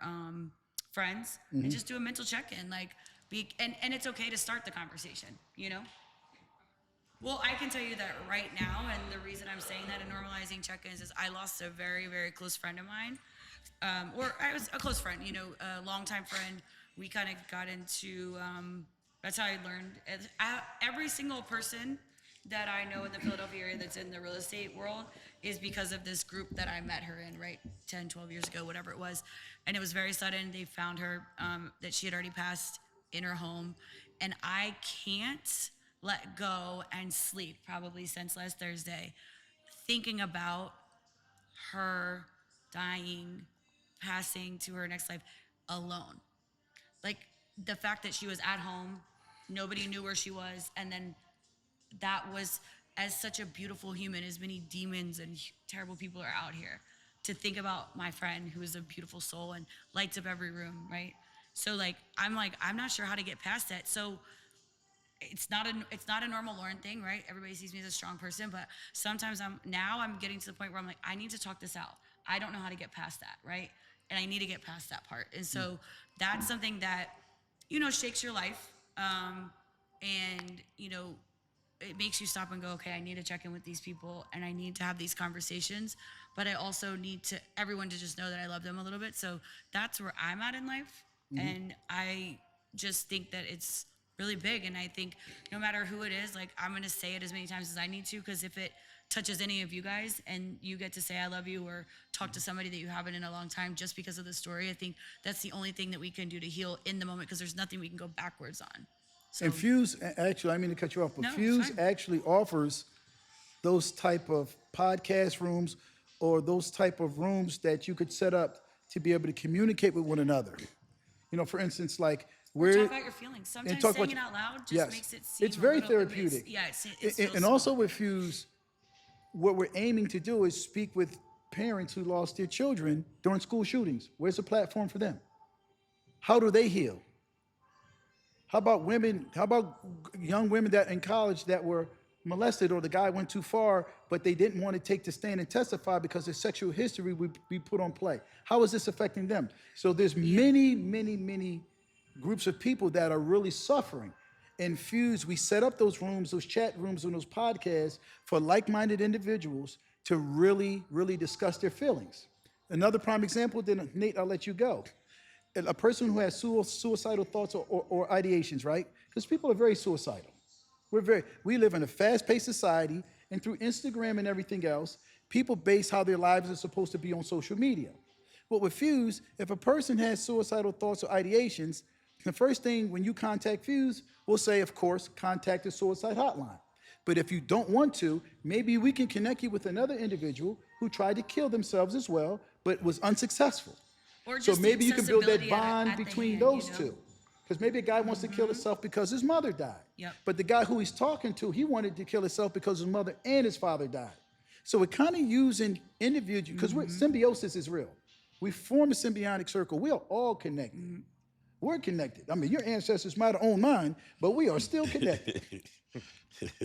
friends, and just do a mental check-in. Like, and it's okay to start the conversation, you know? Well, I can tell you that right now, and the reason I'm saying that and normalizing check-ins is I lost a very, very close friend of mine. Or I was a close friend, you know, a longtime friend. We kind of got into, that's how I learned. Every single person that I know in the Philadelphia area that's in the real estate world is because of this group that I met her in, right, 10, 12 years ago, whatever it was. And it was very sudden. They found her, that she had already passed in her home. And I can't let go and sleep probably since last Thursday, thinking about her dying, passing to her next life alone. Like the fact that she was at home, nobody knew where she was, and then that was, as such a beautiful human, as many demons and terrible people are out here, to think about my friend who is a beautiful soul and lights up every room, right? So like I'm not sure how to get past that. So it's not a normal Lauren thing, right? Everybody sees me as a strong person, but sometimes I'm getting to the point where I'm like, I need to talk this out. I don't know how to get past that, right? And I need to get past that part. And so that's something that, shakes your life. And, it makes you stop and go, okay, I need to check in with these people and I need to have these conversations, but I also need everyone to just know that I love them a little bit. So that's where I'm at in life. And I just think that it's really big. And I think no matter who it is, like I'm going to say it as many times as I need to, because if it touches any of you guys and you get to say I love you or talk to somebody that you haven't in a long time just because of the story, I think that's the only thing that we can do to heal in the moment, because there's nothing we can go backwards on. So, And Fuse, actually, I mean to cut you off, but No, it's Fuse fine. actually offers those type of podcast rooms or those type of rooms that you could set up to be able to communicate with one another. For instance, like we're talk about your feelings. Sometimes talk saying about- it out loud just yes. makes it seem It's very a little bit therapeutic. feels And also with Fuse, what we're aiming to do is speak with parents who lost their children during school shootings. Where's the platform for them? How do they heal? How about women? How about young women that in college that were molested, or the guy went too far, but they didn't want to take the stand and testify because their sexual history would be put on play? How is this affecting them? So there's many, many, many groups of people that are really suffering. In Fuse, we set up those rooms, those chat rooms, and those podcasts for like-minded individuals to really, really discuss their feelings. Another prime example, then Nate, I'll let you go. A person who has suicidal thoughts or ideations, right? Because people are very suicidal. We live in a fast-paced society, and through Instagram and everything else, people base how their lives are supposed to be on social media. But with Fuse, if a person has suicidal thoughts or ideations, the first thing when you contact Fuse, we'll say, of course, contact the suicide hotline. But if you don't want to, maybe we can connect you with another individual who tried to kill themselves as well, but was unsuccessful. Or So just maybe you can build that accessibility bond at the between hand, those two. Because maybe a guy wants to kill himself because his mother died. Yep. But the guy who he's talking to, he wanted to kill himself because his mother and his father died. So we're kind of using individuals, because symbiosis is real. We form a symbiotic circle. We are all connected. We're connected. I mean, your ancestors might have owned mine, but we are still connected.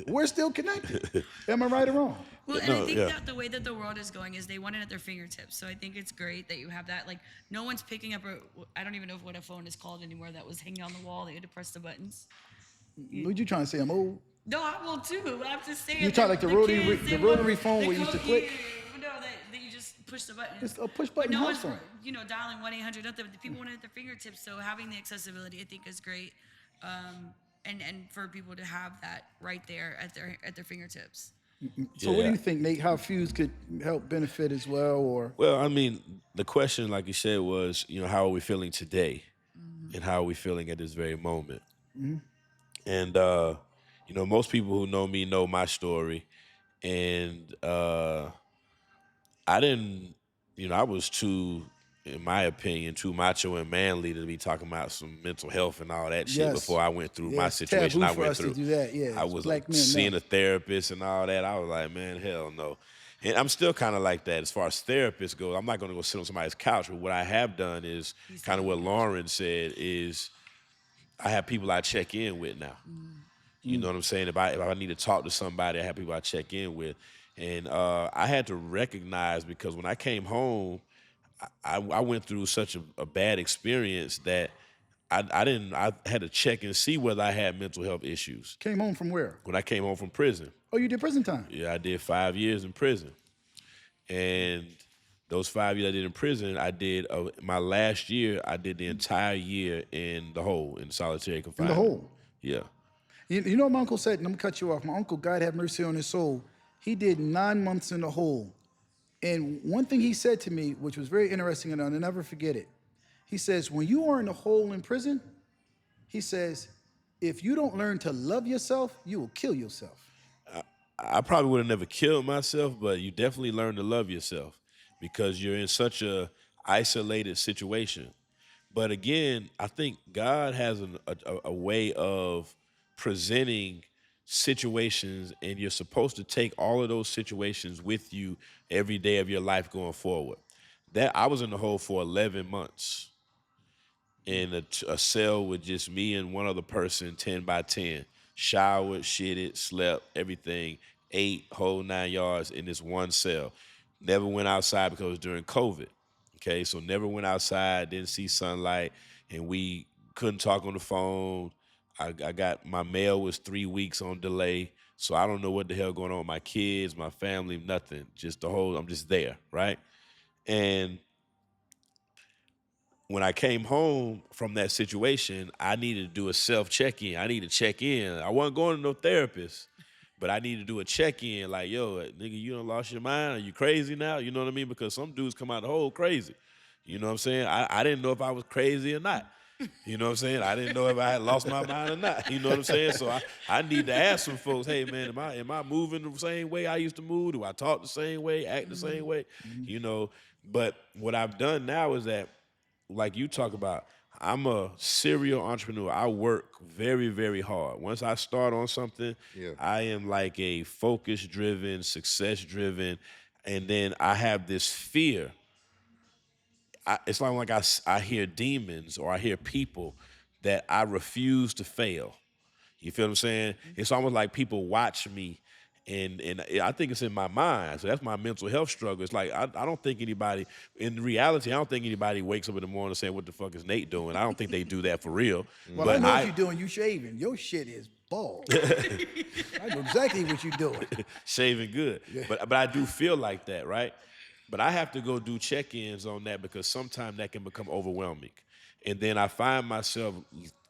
We're still connected. Am I right or wrong? Well, and No, I think yeah. that the way that the world is going is they want it at their fingertips. So I think it's great that you have that. Like, no one's picking up I don't even know what a phone is called anymore, that was hanging on the wall that you had to press the buttons. What you trying to say? I'm old? No, I will too. I'm just saying. You talk like the rotary- kids, the they rotary want- phone they where you used to go- click? Yeah, no, that you just push the button. It's a push But button no house one's, phone. dialing 1-800. The people want it at their fingertips. So having the accessibility, I think, is great. And for people to have that right there at their fingertips. So what do Yeah. you think, Nate? How Fuse could help benefit as well, or Well, I mean, the question, like you said, was, how are we feeling today, and how are we feeling at this very moment? And most people who know me know my story, and I didn't, I was too, in my opinion, too macho and manly to be talking about some mental health and all that shit Yes. before I went through Yeah, my it's situation taboo I for went us to through. do that, yeah, I as was black men, seeing no. a therapist and all that. I was like, man, hell no. And I'm still kind of like that as far as therapists go. I'm not going to go sit on somebody's couch. But what I have done is kind of what Lauren said is I have people I check in with now. You know what I'm saying? If I need to talk to somebody, I have people I check in with. And I had to recognize, because when I came home, I went through such a bad experience that I had to check and see whether I had mental health issues. came home from where? When I came home from prison, Oh, you did prison time. yeah, I did 5 years in prison. And those 5 years I did in prison, I did my last year, I did the entire year in the hole, in solitary confinement. hole? Yeah. You know what my uncle said, and I'm gonna cut you off. My uncle, God have mercy on his soul, he did 9 months in the hole. And one thing he said to me, which was very interesting, and I'll never forget it. He says, when you are in a hole in prison, he says, if you don't learn to love yourself, you will kill yourself. I probably would have never killed myself, but you definitely learn to love yourself because you're in such a isolated situation. But again, I think God has a way of presenting situations, and you're supposed to take all of those situations with you every day of your life going forward. That I was in the hole for 11 months in a cell with just me and one other person, 10 by 10. Showered, shitted, slept, everything, ate, whole 9 yards in this one cell. Never went outside because it was during COVID. Okay, so never went outside, didn't see sunlight, and we couldn't talk on the phone. I got, my mail was 3 weeks on delay, so I don't know what the hell going on with my kids, my family, nothing. Just the whole, I'm just there, right? And when I came home from that situation, I needed to do a self-check-in. I needed to check in. I wasn't going to no therapist, but I needed to do a check-in like, yo, nigga, you done lost your mind? Are you crazy now? You know what I mean? Because some dudes come out the hole crazy. You know what I'm saying? I didn't know if I was crazy or not. You know what I'm saying? I didn't know if I had lost my mind or not. You know what I'm saying? So I need to ask some folks, hey, man, am I moving the same way I used to move? Do I talk the same way, act the same way? You know, but what I've done now is that, like you talk about, I'm a serial entrepreneur. I work very, very hard. Once I start on something, I am like a focus-driven, success-driven, and then I have this fear. It's like I hear demons or I hear people that I refuse to fail. You feel what I'm saying? It's almost like people watch me, and I think it's in my mind. So that's my mental health struggle. It's like I don't think anybody, in reality, I don't think anybody wakes up in the morning saying, what the fuck is Nate doing? I don't think they do that for real. Well, but I know what you're doing. You shaving. Your shit is bald. I know exactly what you're doing. Shaving good. Yeah. But I do feel like that, right? But I have to go do check-ins on that because sometimes that can become overwhelming. And then I find myself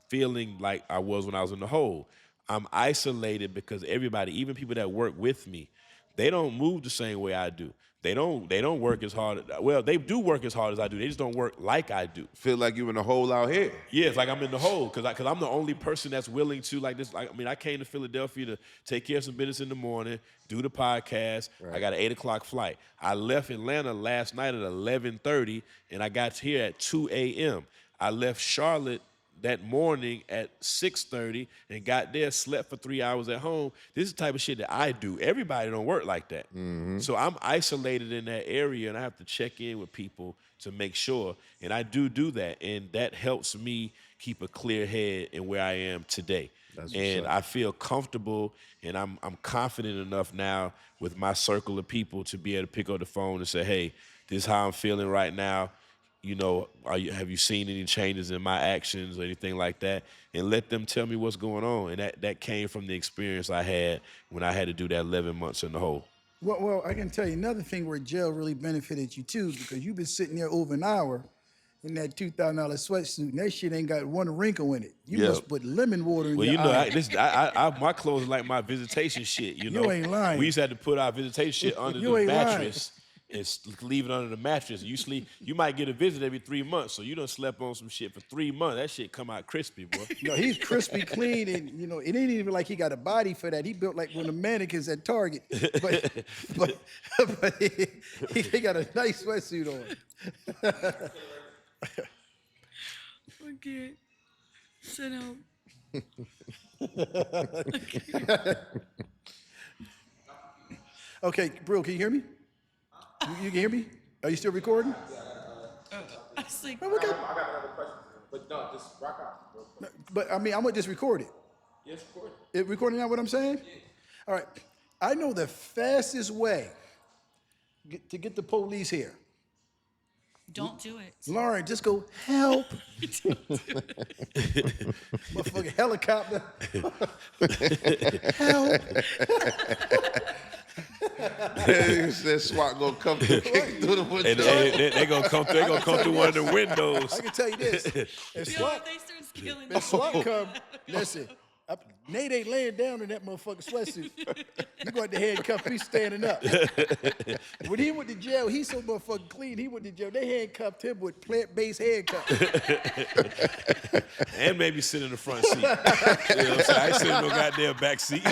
feeling like I was when I was in the hole. I'm isolated because everybody, even people that work with me, they don't move the same way I do. They don't work as hard. Well, they do work as hard as I do. They just don't work like I do. Feel like you're in a hole out here. Yeah, it's like I'm in the hole because I'm the only person that's willing to like this. Like, I mean, I came to Philadelphia to take care of some business in the morning, do the podcast. Right. I got an 8 o'clock flight. I left Atlanta last night at 11:30, and I got here at 2 a.m. I left Charlotte that morning at 6:30 and got there, slept for 3 hours at home. This is the type of shit that I do. Everybody don't work like that. Mm-hmm. So I'm isolated in that area, and I have to check in with people to make sure. And I do that, and that helps me keep a clear head in where I am today. And I feel comfortable, and I'm confident enough now with my circle of people to be able to pick up the phone and say, hey, this is how I'm feeling right now. You know, have you seen any changes in my actions or anything like that? And let them tell me what's going on. And that came from the experience I had when I had to do that 11 months in the hole. Well, I can tell you another thing where jail really benefited you too, because you've been sitting there over an hour in that $2,000 sweatsuit, and that shit ain't got one wrinkle in it. You must put lemon water in your eye. My clothes are like my visitation shit. You know, ain't lying. We used to have to put our visitation shit under the mattress. And leave it under the mattress. You sleep. You might get a visit every 3 months, so you done slept on some shit for 3 months. That shit come out crispy, boy. No, he's crispy clean, and you know it ain't even like he got a body for that. He built like one of the mannequins at Target, but he got a nice sweatsuit on. Okay, sit down. Okay, bro, can you hear me? You can hear me? Are you still recording? I was like, I got another question, but no, just rock out. But I mean, I'm gonna just record it. Yes, record It recording now what I'm saying? Yeah. All right. I know the fastest way to get the police here. don't do it. Lauren, just go, help. Motherfucking helicopter. Help. That SWAT gonna come through the window. And they gonna come through. They gonna come through one of the windows. I can tell you this. If SWAT come, listen, Nate ain't laying down in that motherfucking sweatsuit. You going to handcuff me standing up. When he went to jail, he's so motherfucking clean. He went to jail. They handcuffed him with plant-based handcuffs. And maybe sit in the front seat. You know what I'm saying? I ain't sitting in no goddamn back seat.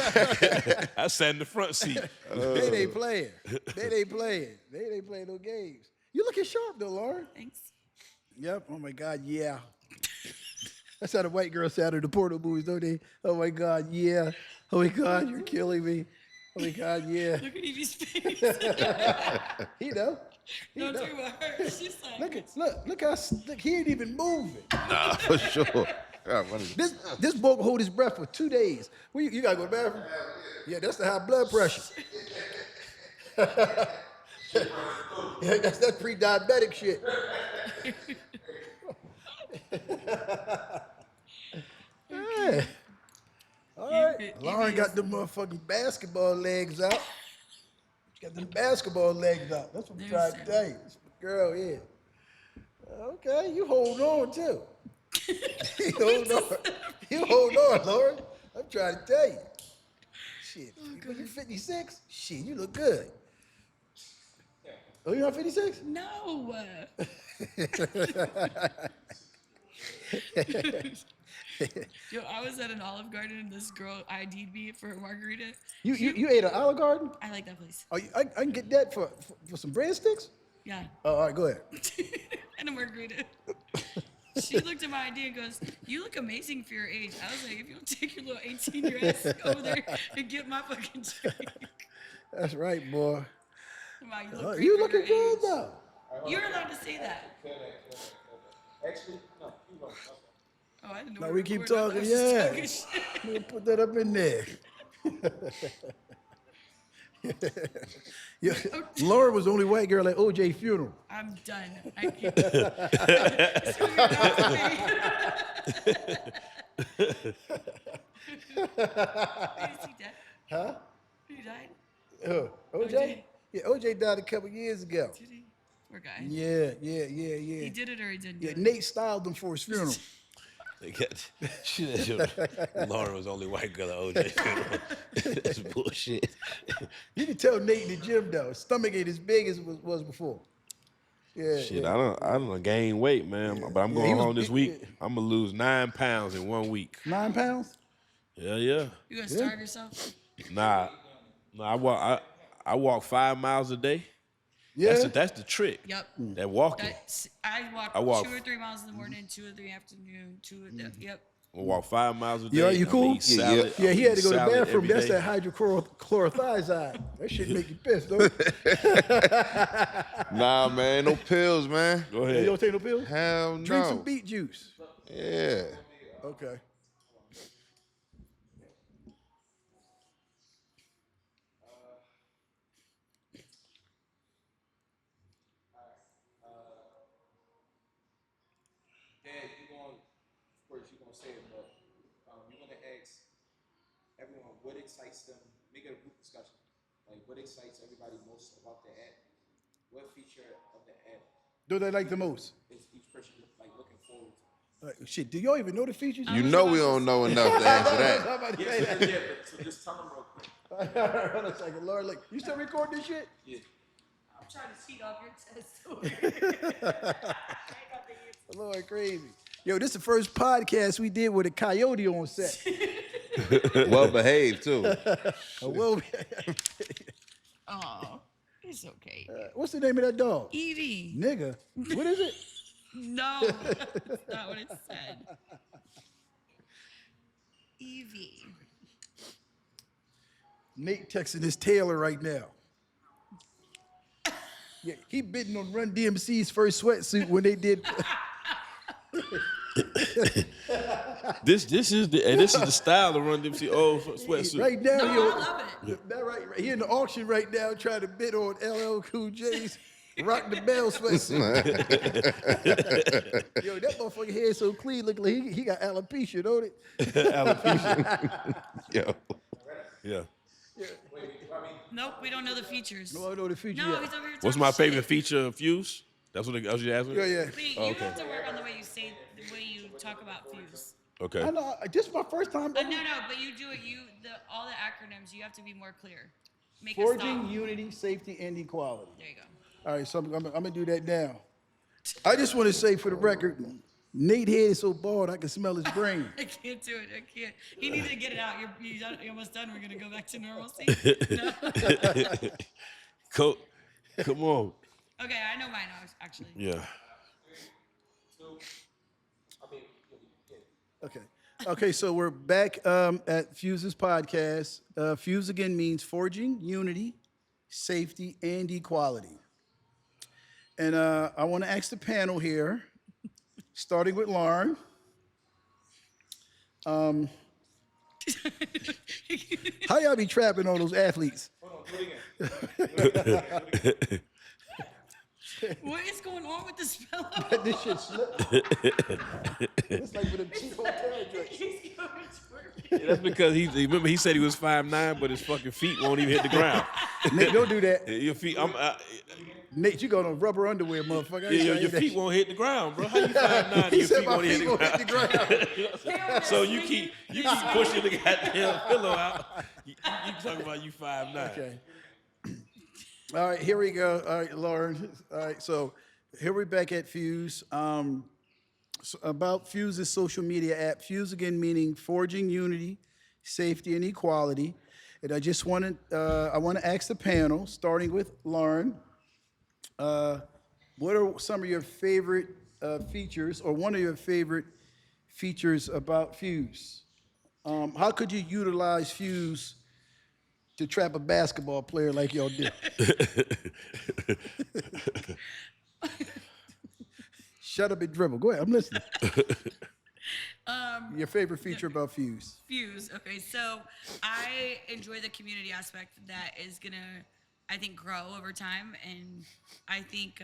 I sat in the front seat. They ain't playing. They ain't playing. They ain't playing no games. You looking sharp though, Lauren. Thanks. Yep. Oh my God, yeah. That's how the white girls sound in the porno movies, don't they? Oh my God, yeah. Oh my God, you're killing me. Oh my God, yeah. Look at Evie's face. He know. Don't talk about her. She's like, Look, he ain't even moving. Nah, for sure. God, what is This boy can hold his breath for 2 days. You gotta go to the bathroom? Yeah, that's the high blood pressure. Yeah, that's pre-diabetic shit. Yeah. All right. Lauren got them motherfucking basketball legs out. She got them basketball legs out. That's what I'm trying to tell you. That's my girl, yeah. Okay, you hold on too. You hold on. You hold on, Lauren. I'm trying to tell you. Shit, you 56? Shit, you look good. Oh, you're not 56? no. Yo, I was at an Olive Garden and this girl ID'd me for a margarita. You ate an Olive Garden? I like that place. Oh, I can get that for some breadsticks? Yeah. Oh, all right, go ahead. And a margarita. She looked at my ID and goes, "You look amazing for your age." I was like, "If you don't take your little 18-year ass over there and get my fucking drink." That's right, boy. Wow, you Oh, look great you for looking your good age. though. You're allowed to say that. Actually, no, you wrong. Oh, I didn't know. No, were we keep recording. I talking, was just yeah. talking shit. We'll put that up in there. Yeah. Laura was the only white girl at OJ funeral. I'm done. I can't. It's gonna be enough for me. Is he dead? Huh? He died? OJ? OJ? Yeah, OJ died a couple years ago. Did he? Poor guy. Yeah. He did it or he didn't do Yeah, it? Nate styled him for his funeral. They got Lauren was the only white girl at OJ funeral. That's bullshit. You can tell Nate in the gym though, his stomach ain't as big as it was before. Yeah. Shit, yeah. I don't gain weight, man. But I'm Yeah, going he was home this big, week. yeah. I'm gonna lose 9 pounds in 1 week. 9 pounds? Yeah. You gonna starve yourself? Nah, I walk 5 miles a day. Yeah. That's the trick. Yep. That walking. I walk 2 or 3 miles in the morning, 2 or 3 afternoon, 2 or yep. I walk 5 miles a day. Yeah, you I'ma cool? eat salad. Yeah, he I'ma had to eat go to the salad bathroom. every That's day. that hydrochlorothiazide. That shit make you pissed, don't it? Nah, man, no pills, man. Go You ahead. don't take no pills? Hell no. Drink some beet juice. Yeah. Okay. Dad, you're going, of course, you're going to say it, but you're going to ask everyone what excites them. Make it a group discussion. Like, what excites everybody most about the app? What feature of the app Do they like the most? is each person like looking forward to? Shit, do y'all even know the features? You know we don't know enough to answer that. I'm about to say that. Yeah, but so just tell them real quick. Hold on a second, Lord. Like, you still recording this shit? Yeah. I'm trying to cheat off your test. Lord, crazy. Yo, this is the first podcast we did with a coyote on set. Well behaved too. Well, Oh, it's okay. what's the name of that dog? Evie. Nigga. What is it? No, that's not what it said. Evie. Nate texting his tailor right now. Yeah, he bidding on Run DMC's first sweatsuit when they did. This is the style of Run DMC old sweatsuit. Right now, No, yo, I love it. that right, he in the auction right now trying to bid on LL Cool J's Rock the Bell sweatsuit. Yo, that motherfucker hair so clean, look like he got alopecia, don't it? Alopecia. Yo. Yeah. Nope, we don't know the features. No, I know the future. No, yet. he's over here What's talking my shit. favorite feature of Fuse? That's what you asked me? Yeah. Wait, you have to work on the way you say, the way you talk about Fuse. Okay. I know. This is my first time. No, but you do it. All the acronyms. You have to be more clear. Make it Forging stop. unity, safety, and equality. There you go. All right, so I'm gonna do that now. I just want to say for the record, Nate head is so bald I can smell his brain. I can't do it. I can't. He needed to get it out. You're almost done. We're gonna go back to normalcy. No. Come on. Okay, I know mine actually. Yeah. Okay. Okay, so we're back at Fuse's podcast. Fuse again means forging unity, safety, and equality. And I want to ask the panel here, starting with Lauren. How y'all be trapping all those athletes? What is going on with this fellow? This shit slipped. It's like with a cheap hotel drink. He's going toward me. That's because remember he said he was 5'9", but his fucking feet won't even hit the ground. Nate, don't do that. Your feet, Nate, you got on rubber underwear, motherfucker. I ain't your trying to hear that feet shit. won't hit the ground, bro. How you 5'9" He your said feet my won't hit feet the won't ground? hit the ground. So you keep pushing the goddamn pillow out. You talking about you 5'9". Okay. All right, here we go. All right, Lauren. All right, so here we're back at Fuse. So about Fuse's social media app. Fuse again meaning forging unity, safety, and equality. And I just want to ask the panel, starting with Lauren. What are some of your favorite features, or one of your favorite features about Fuse? How could you utilize Fuse to trap a basketball player like y'all did? Shut up and dribble. Go ahead, I'm listening. Your favorite feature about Fuse? Fuse. Okay, so I enjoy the community aspect that is gonna, I think, grow over time, and I think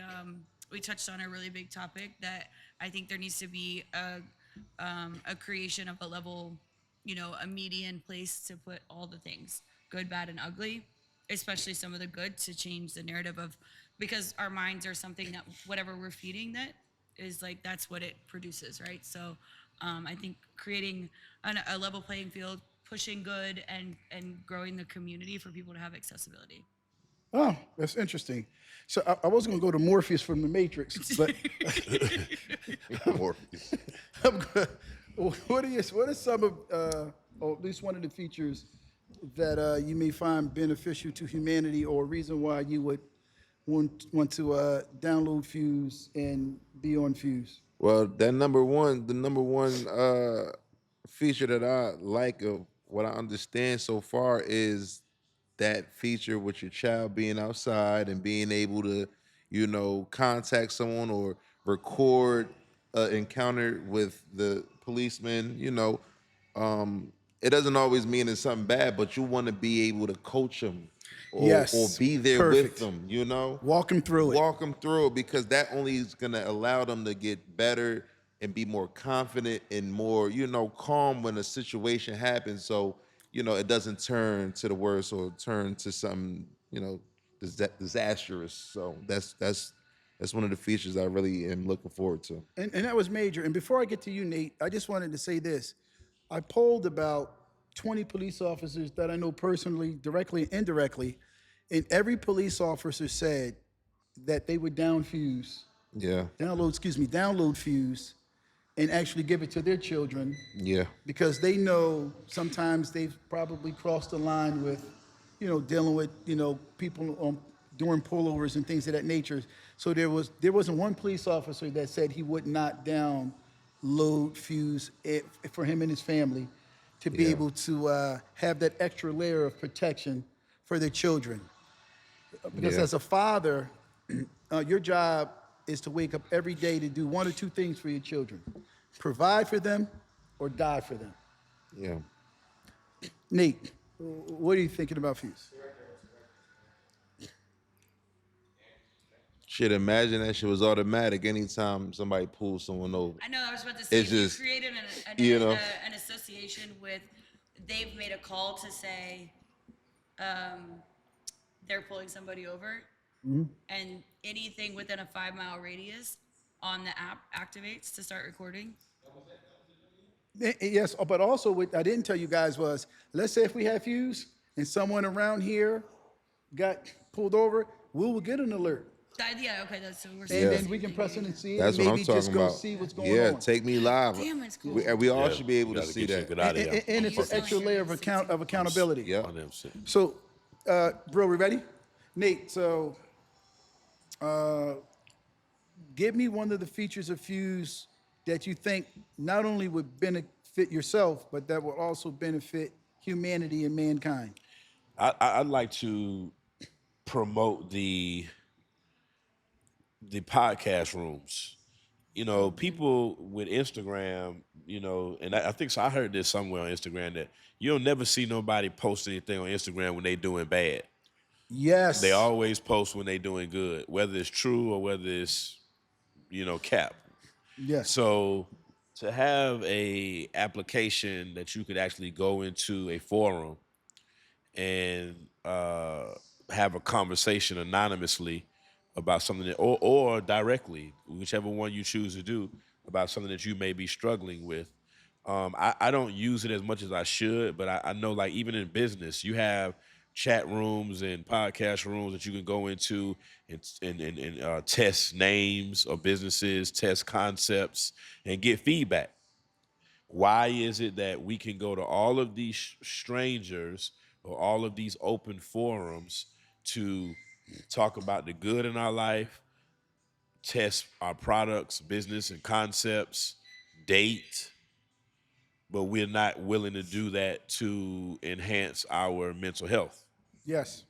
we touched on a really big topic that I think there needs to be a creation of a level, a median place to put all the things, good, bad, and ugly, especially some of the good, to change the narrative of, because our minds are something that whatever we're feeding that is like, that's what it produces, right? So I think creating a level playing field, pushing good, and growing the community for people to have accessibility. Oh, that's interesting. So I was going to go to Morpheus from the Matrix, but Morpheus. what are some of, or at least one of the features that you may find beneficial to humanity, or a reason why you would want to download Fuse and be on Fuse? Well, the number one feature that I like of what I understand so far is that feature with your child being outside and being able to, contact someone or record an encounter with the policeman. It doesn't always mean it's something bad, but you want to be able to coach them or Yes, be there perfect. with them. Walk them through it. Walk them through it, because that only is going to allow them to get better and be more confident and more, calm when a situation happens. So, it doesn't turn to the worst or turn to something, disastrous. So that's one of the features I really am looking forward to. And that was major. And before I get to you, Nate, I just wanted to say this. I polled about 20 police officers that I know personally, directly and indirectly, and every police officer said that they would download Fuse and actually give it to their children, because they know sometimes they've probably crossed the line with, dealing with, people during pullovers and things of that nature. So there wasn't one police officer that said he would not download Fuse for him and his family to be able to have that extra layer of protection for their children. Because as a father, your job is to wake up every day to do one or two things for your children: provide for them or die for them. Yeah. Nate, what are you thinking about Fuse? Shit, imagine that shit was automatic anytime somebody pulls someone over. I know, I was about to say, It's you just, created an association with, they've made a call to say they're pulling somebody over, and anything within a 5-mile radius on the app activates to start recording. Yes, but also what I didn't tell you guys was, let's say if we have Fuse and someone around here got pulled over, we will get an alert. Yeah, okay, that's so we're And saying the Yeah. then we same can thing. press in and see it and That's what I'm maybe just talking go about. see what's going Yeah, on. take me live. Damn, it's cool. We all Yeah, should be able you to gotta see get that. you out of here. And it's an Purpose. extra layer of accountability. Yeah. 100%. So, bro, we ready? Nate, so give me one of the features of Fuse that you think not only would benefit yourself, but that will also benefit humanity and mankind. I'd like to promote the podcast rooms. You know, people with Instagram, you know, and I think so. I heard this somewhere on Instagram that you'll never see nobody post anything on Instagram when they doing bad. They Yes. always post when they doing good, whether it's true or whether it's, cap. Yes. So to have a application that you could actually go into a forum and have a conversation anonymously about something that, or directly, whichever one you choose to do, about something that you may be struggling with. I don't use it as much as I should, but I know, like, even in business, you have chat rooms and podcast rooms that you can go into and test names of businesses, test concepts, and get feedback. Why is it that we can go to all of these strangers or all of these open forums to talk about the good in our life, test our products, business, and concepts, date, but we're not willing to do that to enhance our mental health? Yes.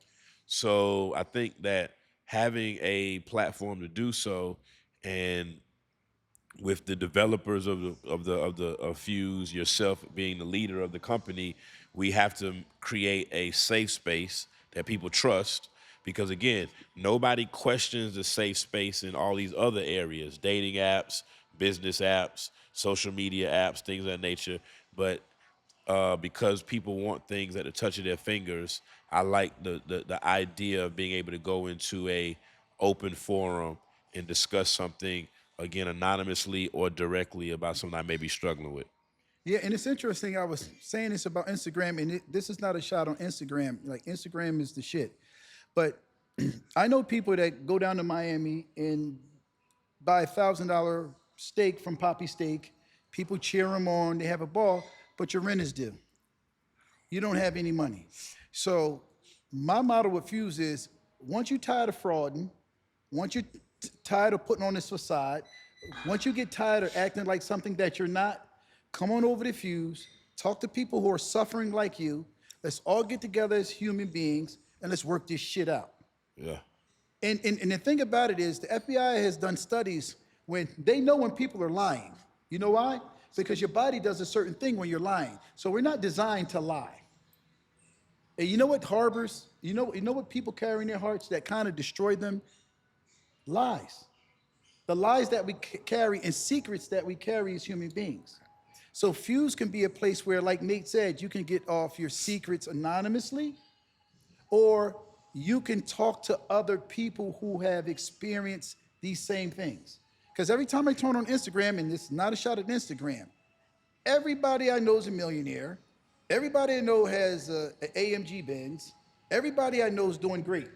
So I think that having a platform to do so, and with the developers of Fuse, yourself being the leader of the company, we have to create a safe space that people trust. Because again, nobody questions the safe space in all these other areas: dating apps, business apps, social media apps, things of that nature. But because people want things at the touch of their fingers, I like the idea of being able to go into a open forum and discuss something, again, anonymously or directly, about something I may be struggling with. Yeah, and it's interesting. I was saying this about Instagram, and this is not a shot on Instagram. Like, Instagram is the shit. But I know people that go down to Miami and buy $1,000 steak from Poppy Steak. People cheer them on. They have a ball, but your rent is due. You don't have any money. So my motto with Fuse is, once you're tired of frauding, once you're tired of putting on this facade, once you get tired of acting like something that you're not, come on over to Fuse, talk to people who are suffering like you. Let's all get together as human beings and let's work this shit out. Yeah. And the thing about it is, the FBI has done studies when they know when people are lying. You know why? Because your body does a certain thing when you're lying. So we're not designed to lie. And you know what harbors, you know what people carry in their hearts that kind of destroy them? Lies. The lies that we carry and secrets that we carry as human beings. So Fuse can be a place where, like Nate said, you can get off your secrets anonymously, or you can talk to other people who have experienced these same things. Because every time I turn on Instagram, and this is not a shot at Instagram, everybody I know is a millionaire. Everybody I know has an AMG Benz. Everybody I know is doing great.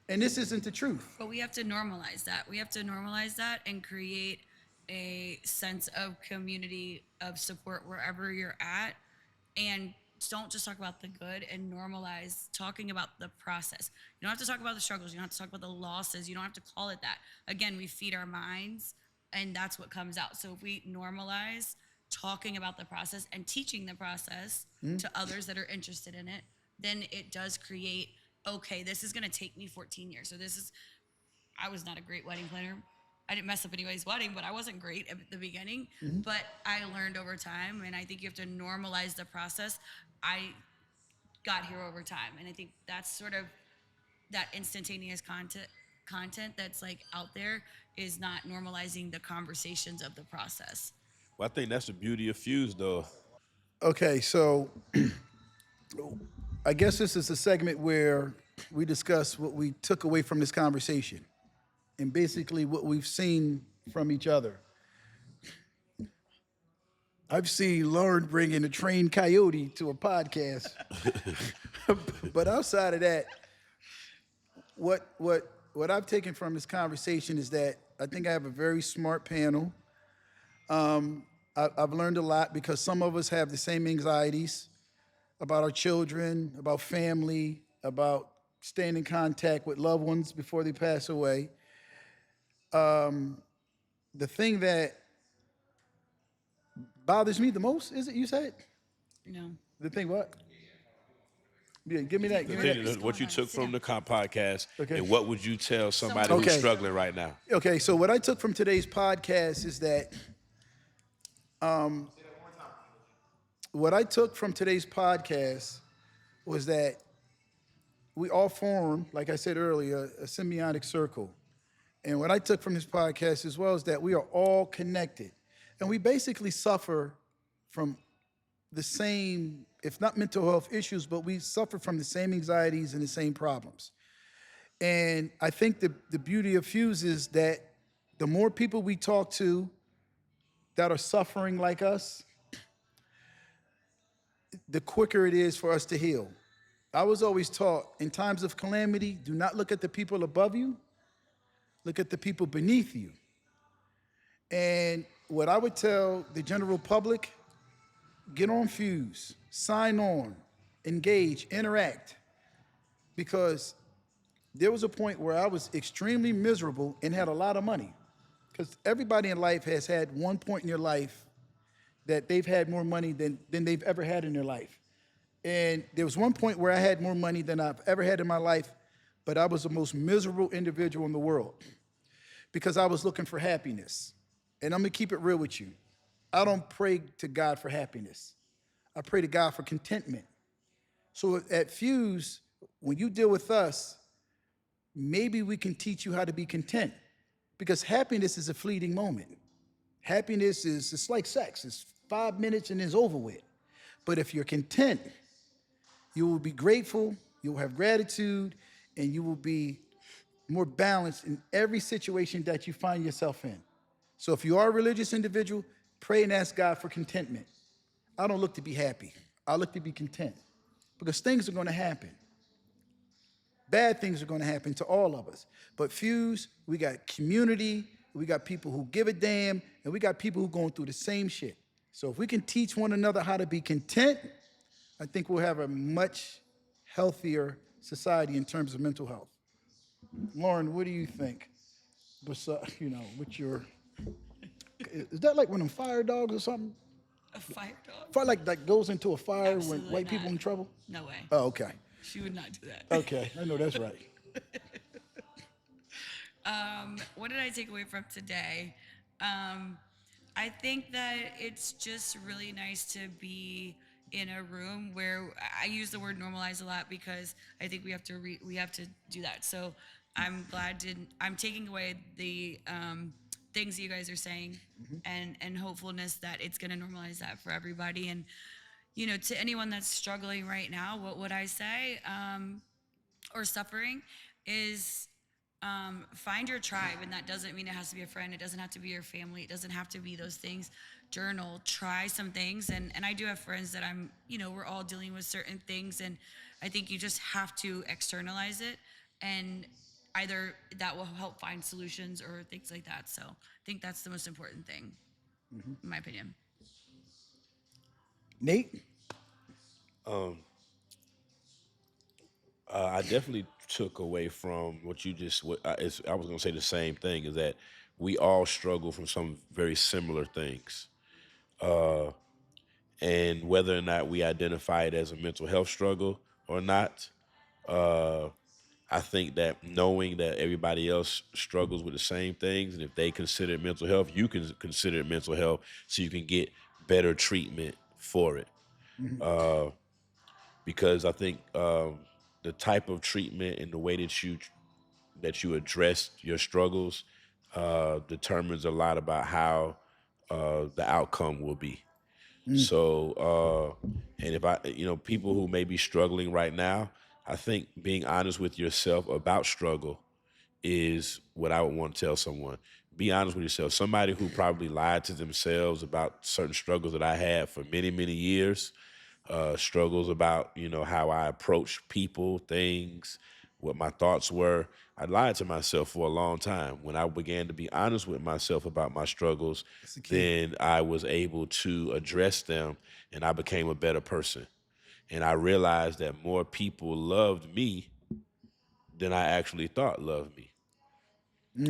And this isn't the truth. But we have to normalize that. We have to normalize that and create a sense of community, of support wherever you're at. And don't just talk about the good, and normalize talking about the process. You don't have to talk about the struggles. You don't have to talk about the losses. You don't have to call it that. Again, we feed our minds, and that's what comes out. So if we normalize talking about the process and teaching the process to others that are interested in it, then it does create, okay, this is going to take me 14 years. So I was not a great wedding planner. I didn't mess up anybody's wedding, but I wasn't great at the beginning. But I learned over time, and I think you have to normalize the process. I got here over time, and I think that's sort of that instantaneous content that's like out there is not normalizing the conversations of the process. Well, I think that's the beauty of Fuse, though. Okay, so I guess this is a segment where we discuss what we took away from this conversation and basically what we've seen from each other. I've seen Lauren bring in a trained coyote to a podcast. But outside of that, what I've taken from this conversation is that I think I have a very smart panel. I've learned a lot because some of us have the same anxieties about our children, about family, about staying in contact with loved ones before they pass away. The thing that bothers me the most is it you said? No. The thing what? Yeah, give me that. The Give me thing that. is, what you took from the podcast, Okay. and what would you tell somebody Okay. who's struggling right now? Okay, so what I took from today's podcast is that what I took from today's podcast was that we all form, like I said earlier, a symbiotic circle. And what I took from this podcast as well is that we are all connected. And we basically suffer from the same, if not mental health issues, but we suffer from the same anxieties and the same problems. And I think the beauty of Fuse is that the more people we talk to that are suffering like us, the quicker it is for us to heal. I was always taught in times of calamity, do not look at the people above you, look at the people beneath you. And what I would tell the general public, get on Fuse, sign on, engage, interact. Because there was a point where I was extremely miserable and had a lot of money. Because everybody in life has had one point in their life that they've had more money than they've ever had in their life. And there was one point where I had more money than I've ever had in my life, but I was the most miserable individual in the world because I was looking for happiness. And I'm gonna keep it real with you. I don't pray to God for happiness. I pray to God for contentment. So at Fuse, when you deal with us, maybe we can teach you how to be content because happiness is a fleeting moment. Happiness is, it's like sex. It's 5 minutes and it's over with. But if you're content, you will be grateful, you'll have gratitude, and you will be more balanced in every situation that you find yourself in. So if you are a religious individual, pray and ask God for contentment. I don't look to be happy. I look to be content because things are going to happen. Bad things are going to happen to all of us. But Fuse, we got community, we got people who give a damn, and we got people who are going through the same shit. So if we can teach one another how to be content, I think we'll have a much healthier society in terms of mental health. Lauren, what do you think? Besides, with your, is that like one of them fire dogs or something? A fire dog? Fire like goes into a fire Absolutely when white people not. in trouble? No way. Oh, okay. She would not do that. Okay, I know that's right. What did I take away from today? I think that it's just really nice to be in a room where I use the word normalize a lot because I think we have to do that. So I'm I'm taking away the things that you guys are saying and hopefulness that it's going to normalize that for everybody. And to anyone that's struggling right now, what would I say or suffering is find your tribe, and that doesn't mean it has to be a friend. It doesn't have to be your family. It doesn't have to be those things. Journal, try some things, and I do have friends that we're all dealing with certain things, and I think you just have to externalize it, and either that will help find solutions or things like that. So I think that's the most important thing, in my opinion. Nate? I definitely took away from what you just. I was going to say the same thing. Is that we all struggle from some very similar things, and whether or not we identify it as a mental health struggle or not, I think that knowing that everybody else struggles with the same things, and if they consider it mental health, you can consider it mental health, so you can get better treatment for it. Because I think the type of treatment and the way that you address your struggles determines a lot about how the outcome will be. So, and if people who may be struggling right now, I think being honest with yourself about struggle is what I would want to tell someone. Be honest with yourself. Somebody who probably lied to themselves about certain struggles that I had for many, many years, struggles about, how I approached people, things, what my thoughts were. I lied to myself for a long time. When I began to be honest with myself about my struggles, That's the key. then I was able to address them and I became a better person. And I realized that more people loved me than I actually thought loved me.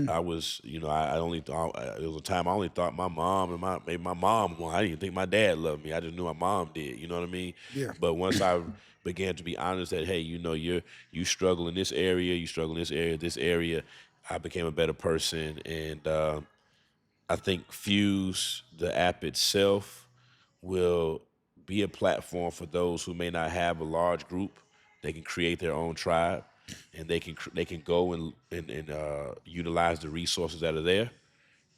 I was, I only thought, there was a time I only thought my mom and maybe my mom, well, I didn't even think my dad loved me. I just knew my mom did, you know what I mean? Yeah. But once I began to be honest that, hey, you struggle in this area, you struggle in this area, I became a better person. And I think Fuse, the app itself, will be a platform for those who may not have a large group. They can create their own tribe, and they can go and utilize the resources that are there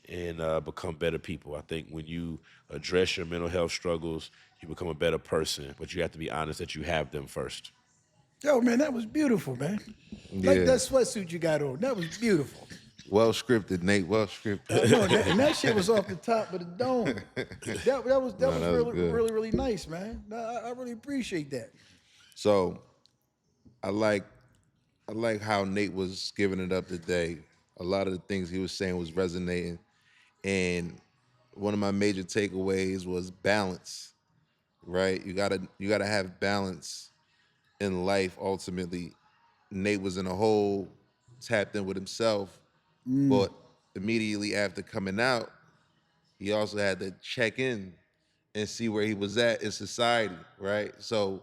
and become better people. I think when you address your mental health struggles, you become a better person. But you have to be honest that you have them first. Yo, man, that was beautiful, man. Like Yeah. that sweatsuit you got on, that was beautiful. Well scripted, Nate. Well scripted. I know, and that shit was off the top of the dome. That was that was really good. really really nice, man. I really appreciate that. So I like how Nate was giving it up today. A lot of the things he was saying was resonating. And one of my major takeaways was balance, right? You gotta have balance in life ultimately. Nate was in a hole, tapped in with himself, but immediately after coming out, he also had to check in and see where he was at in society, right? So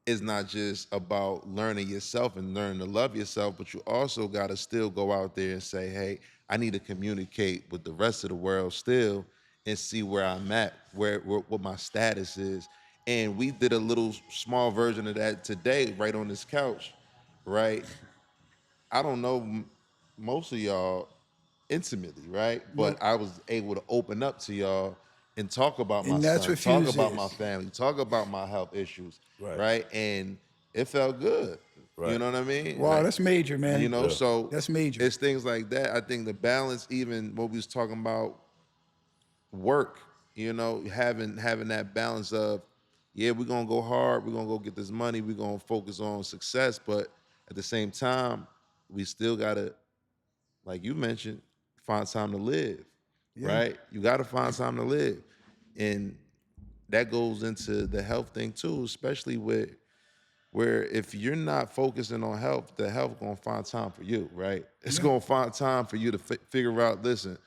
it's not just about learning yourself and learning to love yourself, but you also got to still go out there and say, hey, I need to communicate with the rest of the world still and see where I'm at, what my status is. And we did a little small version of that today, right on this couch, right? I don't know most of y'all intimately, right? No, But I was able to open up to y'all and talk about my and that's son, what talk Fuse about my is. family, talk about my health issues, Right. right? And it felt good. You Right. know what I mean? Wow, Like, that's major, man. Yeah. so That's major. it's things like that. I think the balance, even what we was talking about, work, having that balance of, yeah, we're gonna go hard, we're gonna go get this money, we're gonna focus on success, but at the same time, we still gotta, like you mentioned, find time to live, Yeah, right? You got to find time to live. And that goes into the health thing too, especially with where if you're not focusing on health, the health going to find time for you, right? It's yeah, going to find time for you to figure out, listen,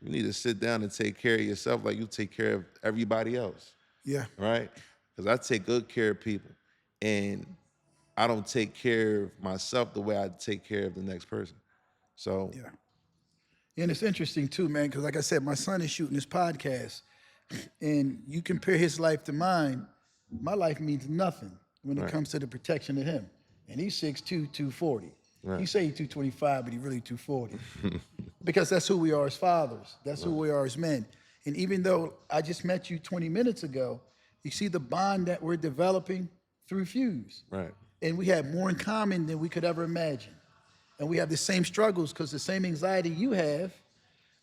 you need to sit down and take care of yourself like you take care of everybody else, yeah, right? Because I take good care of people. And I don't take care of myself the way I take care of the next person. So, yeah. And it's interesting too, man, because like I said, my son is shooting this podcast, and you compare his life to mine. My life means nothing when it right, comes to the protection of him. And he's 6'2", 240. He right. say he's 225, but he really 240. Because that's who we are as fathers. That's who we are as men. And even though I just met you 20 minutes ago, you see the bond that we're developing through Fuse. Right. And we have more in common than we could ever imagine. And we have the same struggles because the same anxiety you have,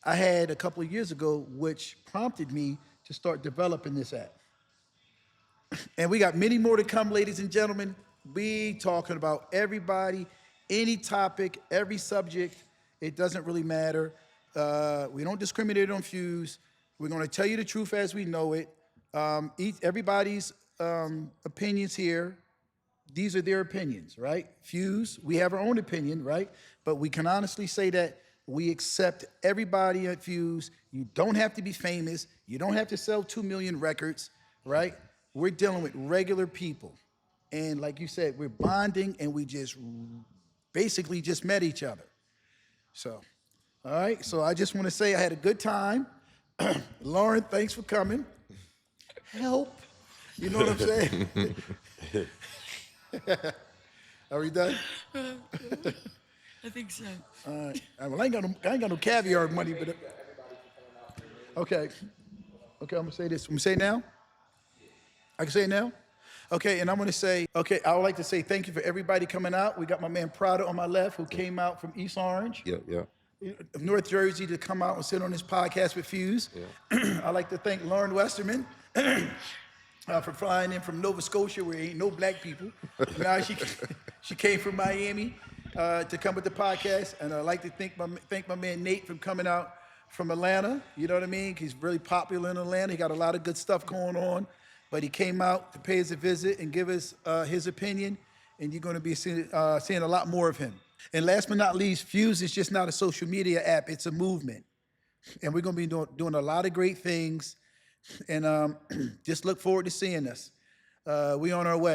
I had a couple of years ago, which prompted me to start developing this app. And we got many more to come, ladies and gentlemen. We talking about everybody, any topic, every subject. It doesn't really matter. We don't discriminate on Fuse. We're going to tell you the truth as we know it. Everybody's opinions here, these are their opinions, right? Fuse, we have our own opinion, right? But we can honestly say that we accept everybody at Fuse. You don't have to be famous. You don't have to sell 2 million records, right? We're dealing with regular people. And like you said, we're bonding and we just basically just met each other. So, all right. So I just want to say I had a good time. Lauren, thanks for coming. Help. You know what I'm saying? Are we done? I think so. All right. Well, I ain't got no caviar money, but okay. Okay, I'm gonna say this. I'm gonna say it now. I can say it now. Okay, and I'm gonna say, okay, I would like to say thank you for everybody coming out. We got my man Prada on my left, who came out from East Orange. Yep. of North Jersey to come out and sit on this podcast with Fuse. I'd like to thank Lauren Westerman for flying in from Nova Scotia, where ain't no black people. Now she came from Miami to come with the podcast, and I'd like to thank my man Nate for coming out from Atlanta. You know what I mean? He's really popular in Atlanta. He got a lot of good stuff going on, but he came out to pay us a visit and give us his opinion, and you're going to be seeing a lot more of him. And last but not least, Fuse is just not a social media app; it's a movement, and we're going to be doing a lot of great things. And just look forward to seeing us. We on our way.